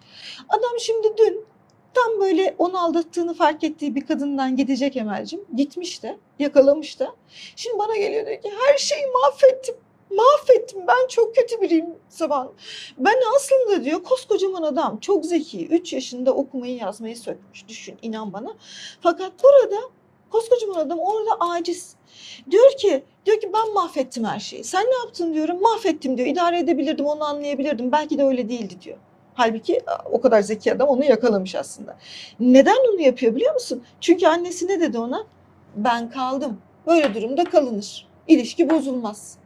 Adam şimdi dün tam böyle onu aldattığını fark ettiği bir kadından gidecek Emel'cim. Gitmiş de, yakalamış da. Şimdi bana geliyor diyor ki her şeyi mahvettim. Mahvettim, ben çok kötü biriyim Saban. Ben aslında diyor koskocaman adam, çok zeki, 3 yaşında okumayı yazmayı sökmüş, düşün inan bana. Fakat burada koskocaman adam orada aciz. Diyor ki ben mahvettim her şeyi. Sen ne yaptın diyorum, mahvettim diyor. İdare edebilirdim, onu anlayabilirdim, belki de öyle değildi diyor. Halbuki o kadar zeki adam onu yakalamış aslında. Neden onu yapıyor biliyor musun? Çünkü annesi ne dedi ona? Ben kaldım. Böyle durumda kalınır. İlişki bozulmaz.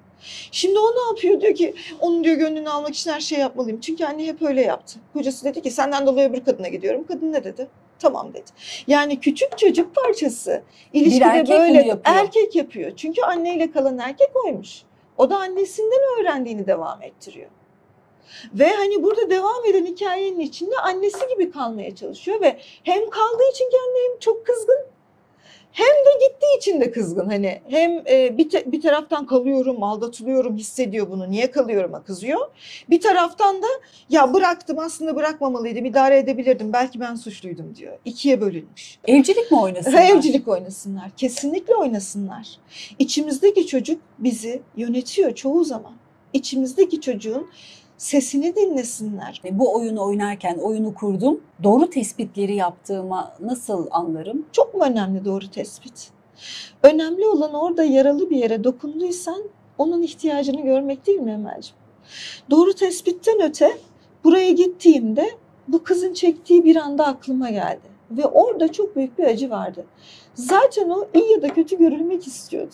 Şimdi o ne yapıyor? Diyor ki onun diyor gönlünü almak için her şey yapmalıyım. Çünkü anne hep öyle yaptı. Kocası dedi ki senden dolayı öbür kadına gidiyorum. Kadın ne dedi? Tamam dedi. Yani küçük çocuk parçası ilişkide erkek böyle bunu yapıyor. erkek yapıyor. Çünkü anneyle kalan erkek oymuş. O da annesinden öğrendiğini devam ettiriyor. Ve hani burada devam eden hikayenin içinde annesi gibi kalmaya çalışıyor ve hem kaldığı için kendi hem çok kızgın hem de gittiği için de kızgın. Hani hem bir taraftan kalıyorum, aldatılıyorum, hissediyor bunu. Niye kalıyorum'a kızıyor. Bir taraftan da ya bıraktım, aslında bırakmamalıydım, idare edebilirdim. Belki ben suçluydum diyor. 2'ye bölünmüş. Evcilik mi oynasınlar? Evcilik oynasınlar. Kesinlikle oynasınlar. İçimizdeki çocuk bizi yönetiyor çoğu zaman. içimizdeki çocuğun sesini dinlesinler. Bu oyunu oynarken oyunu kurdum. Doğru tespitleri yaptığıma nasıl anlarım? Çok mu önemli doğru tespit? Önemli olan orada yaralı bir yere dokunduysan onun ihtiyacını görmek değil mi Emel'ciğim? Doğru tespitten öte buraya gittiğimde bu kızın çektiği bir anda aklıma geldi. Ve orada çok büyük bir acı vardı. Zaten o iyi ya da kötü görülmek istiyordu.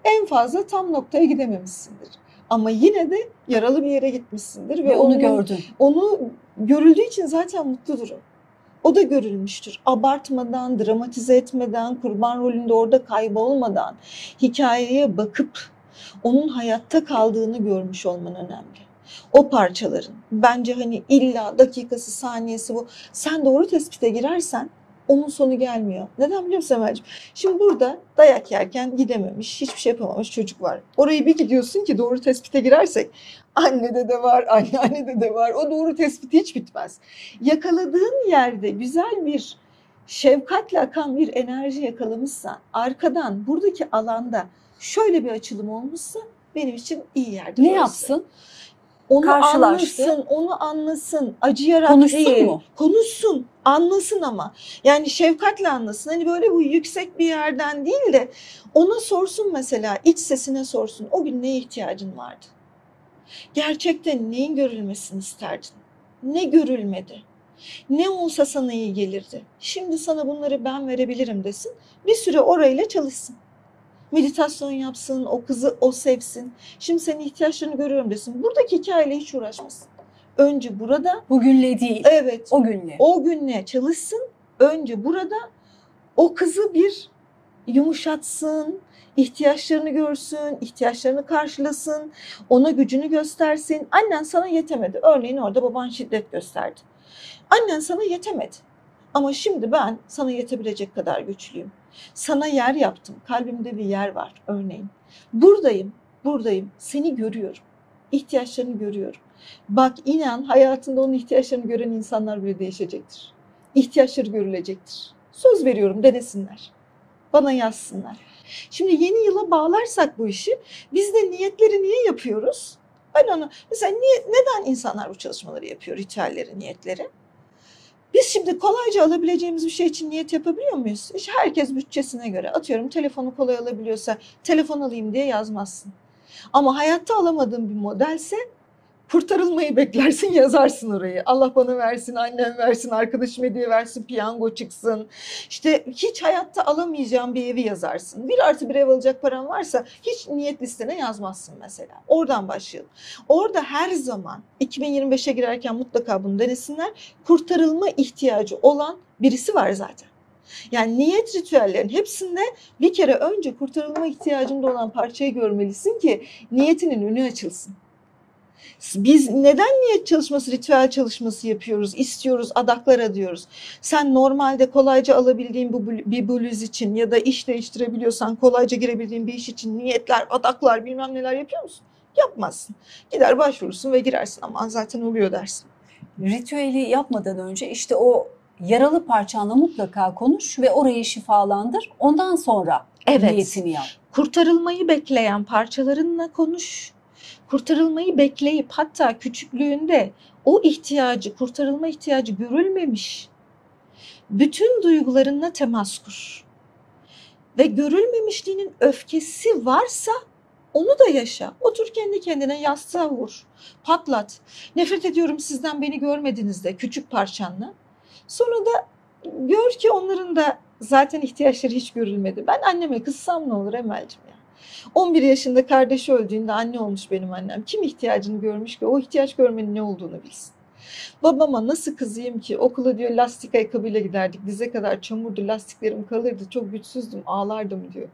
En fazla tam noktaya gidememişsindir. Ama yine de yaralı bir yere gitmişsindir. Ve onu gördün. Onu görüldüğü için zaten mutludur o. O da görülmüştür. Abartmadan, dramatize etmeden, kurban rolünde orada kaybolmadan, hikayeye bakıp onun hayatta kaldığını görmüş olman önemli. O parçaların bence hani illa dakikası, saniyesi bu. Sen doğru tespite girersen onun sonu gelmiyor. Neden biliyor musun Emel'ciğim? Şimdi burada dayak yerken gidememiş, hiçbir şey yapamamış çocuk var. Orayı bir gidiyorsun ki doğru tespite girersek annede de var, anneannede de var. O doğru tespit hiç bitmez. Yakaladığın yerde güzel bir şefkatle akan bir enerji yakalamışsan, arkadan buradaki alanda şöyle bir açılım olmuşsa benim için iyi yerde. Ne yapsın? Onu Karşılaştı. anlasın, onu anlasın. Acıyarak Konuşsun değil. mu? Konuşsun, anlasın ama. Yani şefkatle anlasın. Hani böyle bu yüksek bir yerden değil de ona sorsun mesela, iç sesine sorsun. O gün neye ihtiyacın vardı? Gerçekten neyin görülmesini isterdin? Ne görülmedi? Ne olsa sana iyi gelirdi? Şimdi sana bunları ben verebilirim desin. Bir süre orayla çalışsın. Meditasyon yapsın, o kızı o sevsin. Şimdi senin ihtiyaçlarını görüyorum desin. Buradaki hikayeyle hiç uğraşmasın. Önce burada. Bugünle değil. Evet. O günle. O günle çalışsın. Önce burada o kızı bir yumuşatsın, ihtiyaçlarını görsün, ihtiyaçlarını karşılasın, ona gücünü göstersin. Annen sana yetemedi. Örneğin orada baban şiddet gösterdi. Annen sana yetemedi. Ama şimdi ben sana yetebilecek kadar güçlüyüm. Sana yer yaptım. Kalbimde bir yer var örneğin. Buradayım. Seni görüyorum. İhtiyaçlarını görüyorum. Bak inan hayatında onun ihtiyaçlarını gören insanlar bile değişecektir. İhtiyaçları görülecektir. Söz veriyorum denesinler. Bana yazsınlar. Şimdi yeni yıla bağlarsak bu işi biz de niyetleri niye yapıyoruz? Ben onu mesela neden insanlar bu çalışmaları yapıyor, ritüelleri, niyetleri? Biz şimdi kolayca alabileceğimiz bir şey için niyet yapabiliyor muyuz? İşte herkes bütçesine göre. Atıyorum telefonu kolay alabiliyorsa telefon alayım diye yazmazsın. Ama hayatta alamadığın bir modelse kurtarılmayı beklersin, yazarsın orayı. Allah bana versin, annem versin, arkadaşım hediye versin, piyango çıksın. İşte hiç hayatta alamayacağın bir evi yazarsın. 1+1 ev alacak paran varsa hiç niyet listene yazmazsın mesela. Oradan başlayalım. Orada her zaman 2025'e girerken mutlaka bunu denesinler. Kurtarılma ihtiyacı olan birisi var zaten. Yani niyet ritüellerin hepsinde bir kere önce kurtarılma ihtiyacında olan parçayı görmelisin ki niyetinin önü açılsın. Biz neden niyet çalışması, ritüel çalışması yapıyoruz, istiyoruz, adaklar adıyoruz? Sen normalde kolayca alabildiğin bir bluz için ya da iş değiştirebiliyorsan kolayca girebildiğin bir iş için niyetler, adaklar bilmem neler yapıyor musun? Yapmazsın. Gider başvurursun ve girersin ama zaten oluyor dersin. Ritüeli yapmadan önce işte o yaralı parçanla mutlaka konuş ve orayı şifalandır. Ondan sonra niyetini yap. Kurtarılmayı bekleyen parçalarınla konuş. Kurtarılmayı bekleyip hatta küçüklüğünde o ihtiyacı, kurtarılma ihtiyacı görülmemiş bütün duygularınla temas kur. Ve görülmemişliğinin öfkesi varsa onu da yaşa. Otur kendi kendine yastığa vur. Patlat. Nefret ediyorum sizden, beni görmediniz de küçük parçanla. Sonra da gör ki onların da zaten ihtiyaçları hiç görülmedi. Ben anneme kızsam ne olur Emel'cim ya. 11 yaşında kardeşi öldüğünde anne olmuş benim annem. Kim ihtiyacını görmüş ki o ihtiyaç görmenin ne olduğunu bilsin. Babama nasıl kızayım ki, okula diyor lastik ayakkabıyla giderdik. Dize kadar çamurdu, lastiklerim kalırdı. Çok güçsüzdüm, ağlardım diyor.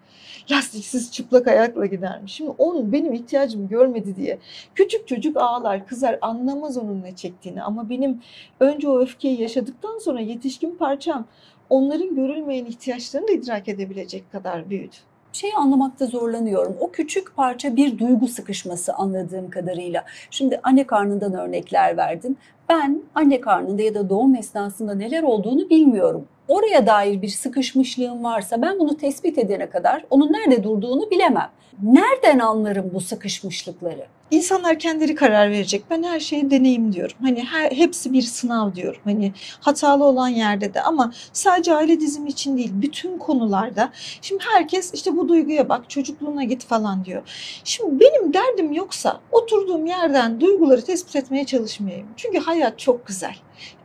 Lastiksiz çıplak ayakla gidermiş. Şimdi onun benim ihtiyacımı görmedi diye. Küçük çocuk ağlar, kızar, anlamaz onun ne çektiğini. Ama benim önce o öfkeyi yaşadıktan sonra yetişkin parçam onların görülmeyen ihtiyaçlarını da idrak edebilecek kadar büyüdü. Şeyi anlamakta zorlanıyorum. O küçük parça bir duygu sıkışması anladığım kadarıyla. Şimdi anne karnından örnekler verdin. Ben anne karnında ya da doğum esnasında neler olduğunu bilmiyorum. oraya dair bir sıkışmışlığım varsa ben bunu tespit edene kadar onun nerede durduğunu bilemem. Nereden anlarım bu sıkışmışlıkları? İnsanlar kendileri karar verecek. Ben her şeyi deneyim diyorum. Hani hepsi bir sınav diyorum. Hani hatalı olan yerde de, ama sadece aile dizimi için değil, bütün konularda. Şimdi herkes işte bu duyguya bak, çocukluğuna git falan diyor. Şimdi benim derdim yoksa oturduğum yerden duyguları tespit etmeye çalışmayayım. Çünkü hayat çok güzel.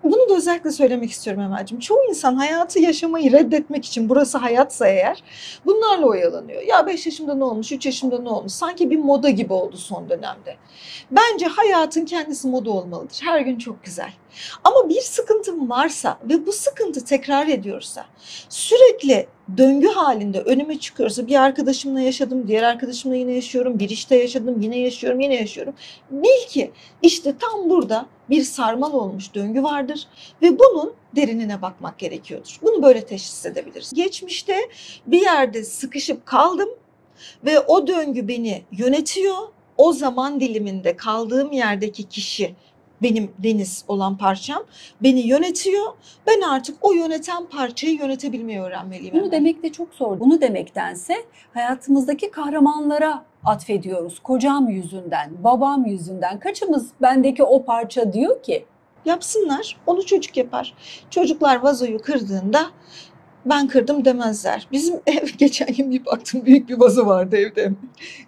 Bunu da özellikle söylemek istiyorum Emel'cim. Çoğu insan hayatı yaşamayı reddetmek için, burası hayatsa eğer, bunlarla oyalanıyor. Ya 5 yaşımda ne olmuş, 3 yaşımda ne olmuş? Sanki bir moda gibi oldu son dönemde. Bence hayatın kendisi moda olmalıdır. Her gün çok güzel. Ama bir sıkıntım varsa ve bu sıkıntı tekrar ediyorsa, sürekli döngü halinde önüme çıkıyorsa, bir arkadaşımla yaşadım, diğer arkadaşımla yine yaşıyorum, bir işte yaşadım, yine yaşıyorum, yine yaşıyorum. Bil ki işte tam burada bir sarmal olmuş döngü vardır ve bunun derinine bakmak gerekiyordur. Bunu böyle teşhis edebiliriz. Geçmişte bir yerde sıkışıp kaldım ve o döngü beni yönetiyor. O zaman diliminde kaldığım yerdeki kişi, benim Deniz olan parçam, beni yönetiyor. Ben artık o yöneten parçayı yönetebilmeyi öğrenmeliyim. Bunu demek de çok zor. Bunu demektense hayatımızdaki kahramanlara atfediyoruz. Kocam yüzünden, babam yüzünden. Kaçımız bendeki o parça diyor ki? Yapsınlar, onu çocuk yapar. Çocuklar vazoyu kırdığında ben kırdım demezler. Bizim ev, geçen gün bir baktım, büyük bir vazo vardı evde.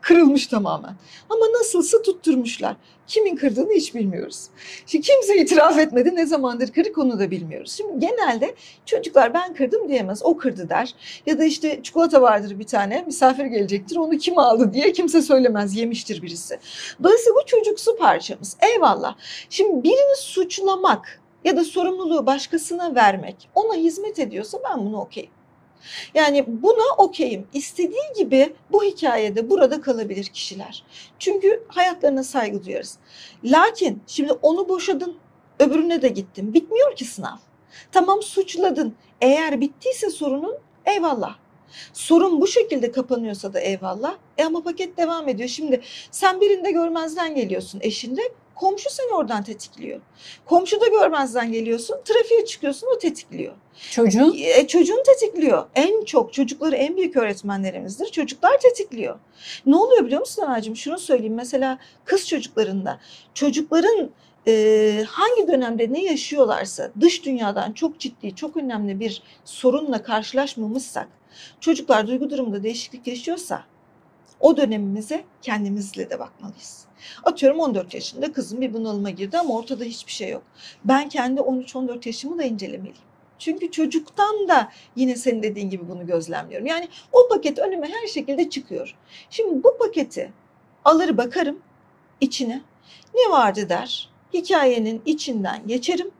Kırılmış tamamen. Ama nasılsa tutturmuşlar. Kimin kırdığını hiç bilmiyoruz. Şimdi kimse itiraf etmedi, ne zamandır kırık onu da bilmiyoruz. Şimdi genelde çocuklar ben kırdım diyemez, o kırdı der. Ya da işte çikolata vardır bir tane, misafir gelecektir, onu kim aldı diye kimse söylemez, yemiştir birisi. Dolayısıyla bu çocuksu parçamız. Eyvallah. Şimdi birini suçlamak ya da sorumluluğu başkasına vermek ona hizmet ediyorsa ben bunu okeyim. Yani buna okeyim. İstediği gibi bu hikayede burada kalabilir kişiler. Çünkü hayatlarına saygı duyarız. Lakin şimdi onu boşadın, öbürüne de gittin. Bitmiyor ki sınav. Tamam, suçladın. Eğer bittiyse sorunun, eyvallah. Sorun bu şekilde kapanıyorsa da eyvallah. Ama paket devam ediyor. Şimdi sen birinde görmezden geliyorsun, eşinde. Komşu seni oradan tetikliyor. Komşu da görmezden geliyorsun, trafiğe çıkıyorsun, o tetikliyor. Çocuğun? Çocuğun tetikliyor. En çok çocukları en büyük öğretmenlerimizdir. Çocuklar tetikliyor. Ne oluyor biliyor musun Anacığım? Şunu söyleyeyim. Mesela kız çocuklarında çocukların hangi dönemde ne yaşıyorlarsa, dış dünyadan çok ciddi, çok önemli bir sorunla karşılaşmamışsak, çocuklar duygu durumunda değişiklik yaşıyorsa, o dönemimize kendimizle de bakmalıyız. Atıyorum 14 yaşında kızım bir bunalıma girdi ama ortada hiçbir şey yok. Ben kendi 13-14 yaşımı da incelemeliyim. Çünkü çocuktan da yine senin dediğin gibi bunu gözlemliyorum. Yani o paket önüme her şekilde çıkıyor. Şimdi bu paketi alır bakarım içine, ne vardı der, hikayenin içinden geçerim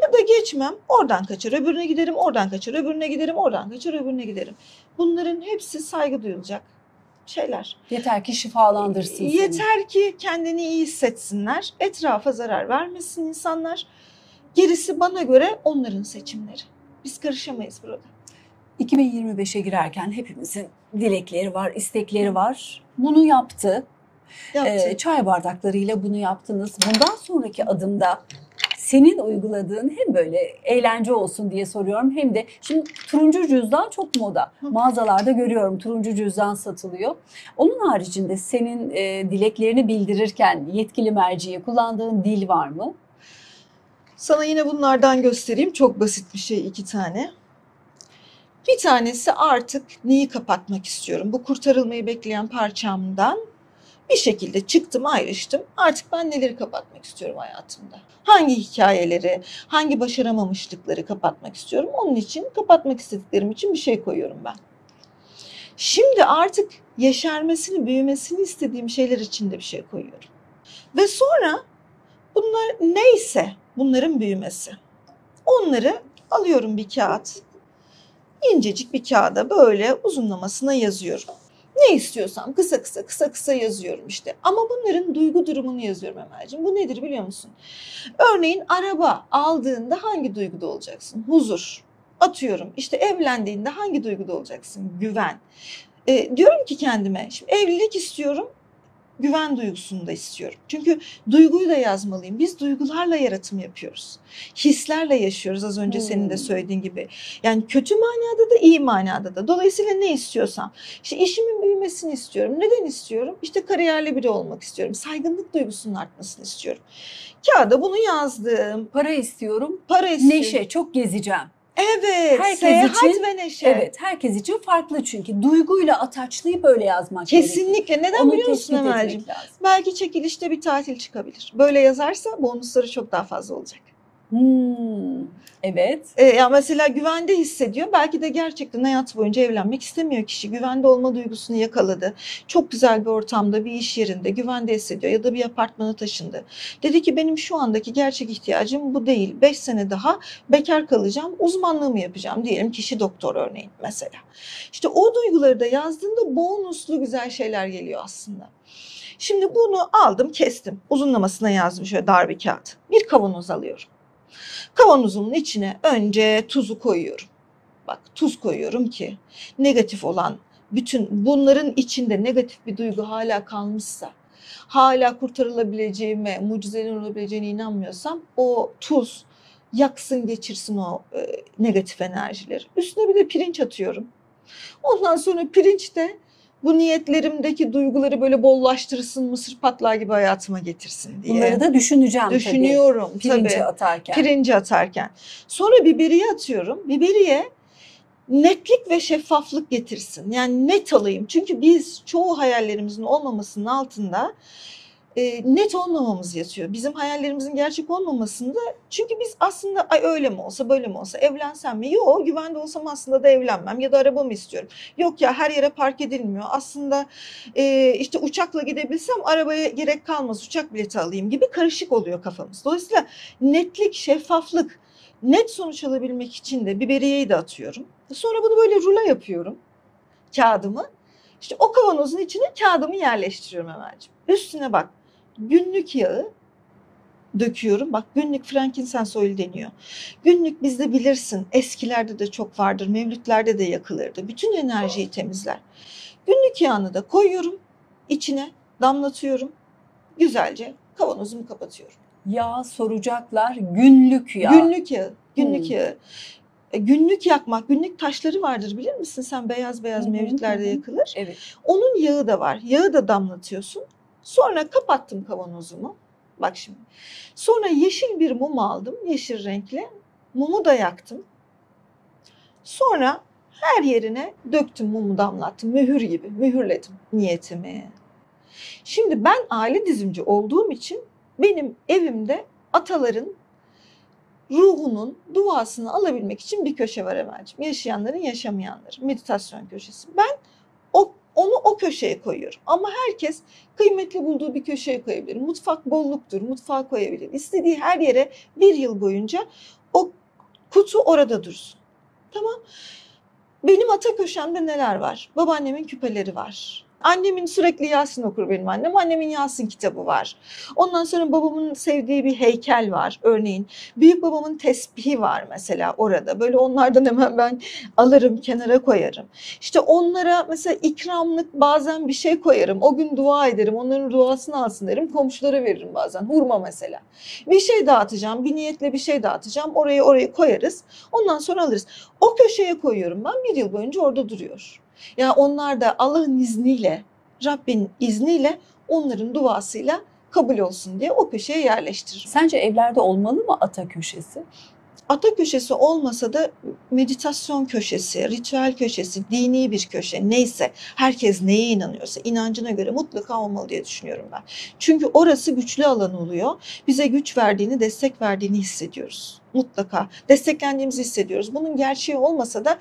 ya da geçmem, oradan kaçar öbürüne giderim, oradan kaçar öbürüne giderim, oradan kaçar öbürüne giderim. Bunların hepsi saygı duyulacak şeyler. Yeter ki şifalandırsın seni. Yeter ki kendini iyi hissetsinler, etrafa zarar vermesin insanlar. Gerisi bana göre onların seçimleri. Biz karışamayız burada. 2025'e girerken hepimizin dilekleri var, istekleri var. Bunu yaptı. Çay bardaklarıyla bunu yaptınız. Bundan sonraki adımda senin uyguladığın, hem böyle eğlence olsun diye soruyorum, hem de şimdi turuncu cüzdan çok moda. Mağazalarda görüyorum, turuncu cüzdan satılıyor. Onun haricinde senin dileklerini bildirirken yetkili merciye kullandığın dil var mı? Sana yine bunlardan göstereyim. Çok basit bir şey, 2 tane. Bir tanesi, artık neyi kapatmak istiyorum? Bu kurtarılmayı bekleyen parçamdan bir şekilde çıktım, ayrıştım. Artık ben neleri kapatmak istiyorum hayatımda? Hangi hikayeleri, hangi başaramamışlıkları kapatmak istiyorum? Onun için, kapatmak istediklerim için bir şey koyuyorum ben. Şimdi artık yeşermesini, büyümesini istediğim şeyler için de bir şey koyuyorum. Ve sonra bunlar neyse, bunların büyümesi. Onları alıyorum bir kağıt. İncecik bir kağıda böyle uzunlamasına yazıyorum. Ne istiyorsam kısa kısa yazıyorum işte. Ama bunların duygu durumunu yazıyorum Emel'ciğim. Bu nedir biliyor musun? Örneğin araba aldığında hangi duyguda olacaksın? Huzur. Atıyorum işte evlendiğinde hangi duyguda olacaksın? Güven. Diyorum ki kendime, şimdi evlilik istiyorum. güven duygusunu da istiyorum. Çünkü duyguyu da yazmalıyım. Biz duygularla yaratım yapıyoruz. Hislerle yaşıyoruz, az önce senin de söylediğin gibi. Yani kötü manada da iyi manada da. Dolayısıyla ne istiyorsam. İşte işimin büyümesini istiyorum. Neden istiyorum? İşte kariyerli biri olmak istiyorum. Saygınlık duygusunun artmasını istiyorum. Kağıda bunu yazdım. Para istiyorum. Para istiyorum. Neşe, çok gezeceğim. Evet, Herkes seyahat için, ve neşe. evet, herkes için farklı çünkü. Duyguyla ataçlayıp öyle yazmak gerekiyor. Kesinlikle. Neden Onu biliyor musun tespit Emel'cim? etmek lazım. Belki çekilişte bir tatil çıkabilir. Böyle yazarsa bonusları çok daha fazla olacak. Evet. Ya mesela güvende hissediyor. Belki de gerçekten hayatı boyunca evlenmek istemiyor kişi. Güvende olma duygusunu yakaladı. Çok güzel bir ortamda, bir iş yerinde güvende hissediyor ya da bir apartmana taşındı. Dedi ki benim şu andaki gerçek ihtiyacım bu değil. 5 sene daha bekar kalacağım, uzmanlığımı yapacağım. Diyelim kişi doktor örneğin mesela. İşte o duyguları da yazdığında bonuslu güzel şeyler geliyor aslında. Şimdi bunu aldım, kestim. Uzunlamasına yazdım şöyle dar bir kağıt. Bir kavanoz alıyorum. Kavanozumun içine önce tuzu koyuyorum. Bak tuz koyuyorum ki negatif olan bütün bunların içinde negatif bir duygu hala kalmışsa, hala kurtarılabileceğime, mucizelerin olabileceğine inanmıyorsam o tuz yaksın geçirsin o negatif enerjileri. Üstüne bir de pirinç atıyorum. Ondan sonra pirinç de bu niyetlerimdeki duyguları böyle bollaştırsın, mısır patlağı gibi hayatıma getirsin diye. Bunları da düşüneceğim Düşünüyorum tabii. Pirinci atarken. Pirinci atarken. Sonra biberiye atıyorum. Biberiye netlik ve şeffaflık getirsin. Yani net olayım. Çünkü biz çoğu hayallerimizin olmamasının altında net olmamamız yatıyor. Bizim hayallerimizin gerçek olmamasında, çünkü biz aslında ay öyle mi olsa böyle mi olsa evlensem mi? Yok, güvende olsam aslında da evlenmem ya da arabamı istiyorum. Yok ya her yere park edilmiyor. Aslında işte uçakla gidebilsem arabaya gerek kalmaz, uçak bileti alayım gibi karışık oluyor kafamız. Dolayısıyla netlik, şeffaflık, net sonuç alabilmek için de biberiyeyi de atıyorum. Sonra bunu böyle rulo yapıyorum kağıdımı. İşte o kavanozun içine kağıdımı yerleştiriyorum Emel'ciğim. Üstüne bak günlük yağı döküyorum. Bak günlük frankincense oil deniyor. Günlük bizde bilirsin eskilerde de çok vardır. Mevlütlerde de yakılırdı. Bütün enerjiyi temizler. Günlük yağını da koyuyorum. İçine damlatıyorum. Güzelce kavanozumu kapatıyorum. Yağ soracaklar, günlük yağ. Günlük yağı. Günlük yağı. Günlük yakmak, günlük taşları vardır bilir misin? Sen beyaz beyaz mevlütlerde yakılır. Evet. Onun yağı da var. Yağı da damlatıyorsun. Sonra kapattım kavanozumu. Bak şimdi. Sonra yeşil bir mum aldım. Yeşil renkli. Mumu da yaktım. Sonra her yerine döktüm, mumu damlattım. Mühür gibi. Mühürledim niyetimi. Şimdi ben aile dizimci olduğum için benim evimde ataların ruhunun duasını alabilmek için bir köşe var Emel'ciğim. Yaşayanların, yaşamayanların meditasyon köşesi. Ben onu o köşeye koyuyorum. Ama herkes kıymetli bulduğu bir köşeye koyabilir. Mutfak bolluktur, mutfağa koyabilir. İstediği her yere bir yıl boyunca o kutu orada dursun. Tamam. Benim ata köşemde neler var? Babaannemin küpeleri var. Annemin sürekli Yasin okur benim annem. Annemin Yasin kitabı var. Ondan sonra babamın sevdiği bir heykel var örneğin. Büyük babamın tesbihi var mesela orada. Böyle onlardan hemen ben alırım, kenara koyarım. İşte onlara mesela ikramlık bazen bir şey koyarım. O gün dua ederim. Onların duasını alsın derim. Komşulara veririm bazen. Hurma mesela. Bir şey dağıtacağım. Bir niyetle bir şey dağıtacağım. Orayı koyarız. Ondan sonra alırız. O köşeye koyuyorum ben. Bir yıl boyunca orada duruyor. Ya onlar da Allah'ın izniyle, Rabbin izniyle, onların duasıyla kabul olsun diye o köşeye yerleştiririm. Sence evlerde olmalı mı ata köşesi? Ata köşesi olmasa da meditasyon köşesi, ritüel köşesi, dini bir köşe neyse, herkes neye inanıyorsa inancına göre mutlaka olmalı diye düşünüyorum ben. Çünkü orası güçlü alan oluyor. Bize güç verdiğini, destek verdiğini hissediyoruz. Mutlaka desteklendiğimizi hissediyoruz. Bunun gerçeği olmasa da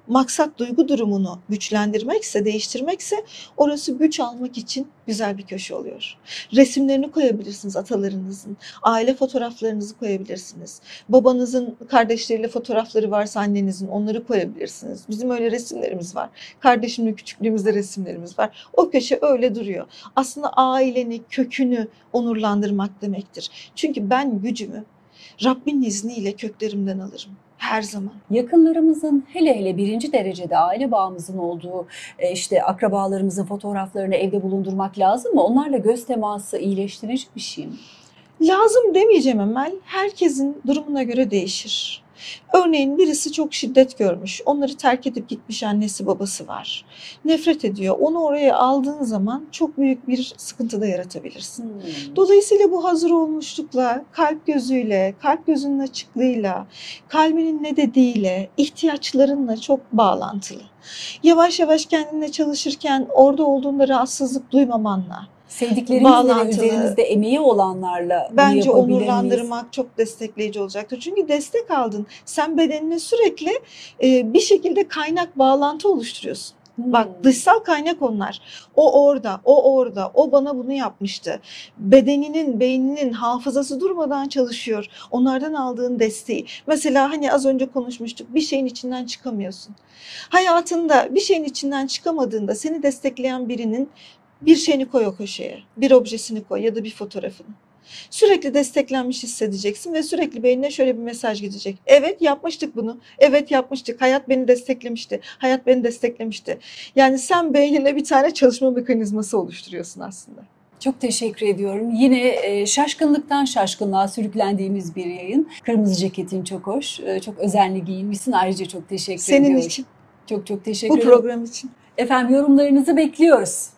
maksat duygu durumunu güçlendirmekse, değiştirmekse orası güç almak için güzel bir köşe oluyor. Resimlerini koyabilirsiniz atalarınızın, aile fotoğraflarınızı koyabilirsiniz. Babanızın kardeşleriyle fotoğrafları varsa annenizin onları koyabilirsiniz. Bizim öyle resimlerimiz var. Kardeşimle küçüklüğümüzde resimlerimiz var. O köşe öyle duruyor. Aslında aileni, kökünü onurlandırmak demektir. Çünkü ben gücümü Rabbin izniyle köklerimden alırım. Her zaman. Yakınlarımızın hele hele birinci derecede aile bağımızın olduğu işte akrabalarımızın fotoğraflarını evde bulundurmak lazım mı? Onlarla göz teması iyileştirici bir şey mi? Lazım demeyeceğim Emel. Herkesin durumuna göre değişir. Örneğin birisi çok şiddet görmüş. Onları terk edip gitmiş annesi babası var. Nefret ediyor. Onu oraya aldığın zaman çok büyük bir sıkıntı da yaratabilirsin. Dolayısıyla bu hazır olmuşlukla, kalp gözüyle, kalp gözünün açıklığıyla, kalbinin ne dediğiyle, ihtiyaçlarınla çok bağlantılı. Yavaş yavaş kendinle çalışırken orada olduğunda rahatsızlık duymamanla, Sevdiklerinizle ve üzerinizde emeği olanlarla bunu bence yapabilir miyiz? onurlandırmak çok destekleyici olacaktır. Çünkü destek aldın. Sen bedenine sürekli bir şekilde kaynak, bağlantı oluşturuyorsun. Bak, dışsal kaynak onlar. O orada, o orada, o bana bunu yapmıştı. Bedeninin, beyninin hafızası durmadan çalışıyor. Onlardan aldığın desteği. Mesela hani az önce konuşmuştuk, bir şeyin içinden çıkamıyorsun. Hayatında bir şeyin içinden çıkamadığında seni destekleyen birinin bir şeyini koy o köşeye, bir objesini koy ya da bir fotoğrafını. Sürekli desteklenmiş hissedeceksin ve sürekli beynine şöyle bir mesaj gidecek. Evet, yapmıştık bunu. Evet, yapmıştık. Hayat beni desteklemişti. Hayat beni desteklemişti. Yani sen beynine bir tane çalışma mekanizması oluşturuyorsun aslında. Çok teşekkür ediyorum. Yine şaşkınlıktan şaşkınlığa sürüklendiğimiz bir yayın. Kırmızı ceketin çok hoş. Çok özenli giyinmişsin. Ayrıca çok teşekkür ediyorum. Senin için. Çok teşekkür Bu ederim. program için. Efendim, yorumlarınızı bekliyoruz.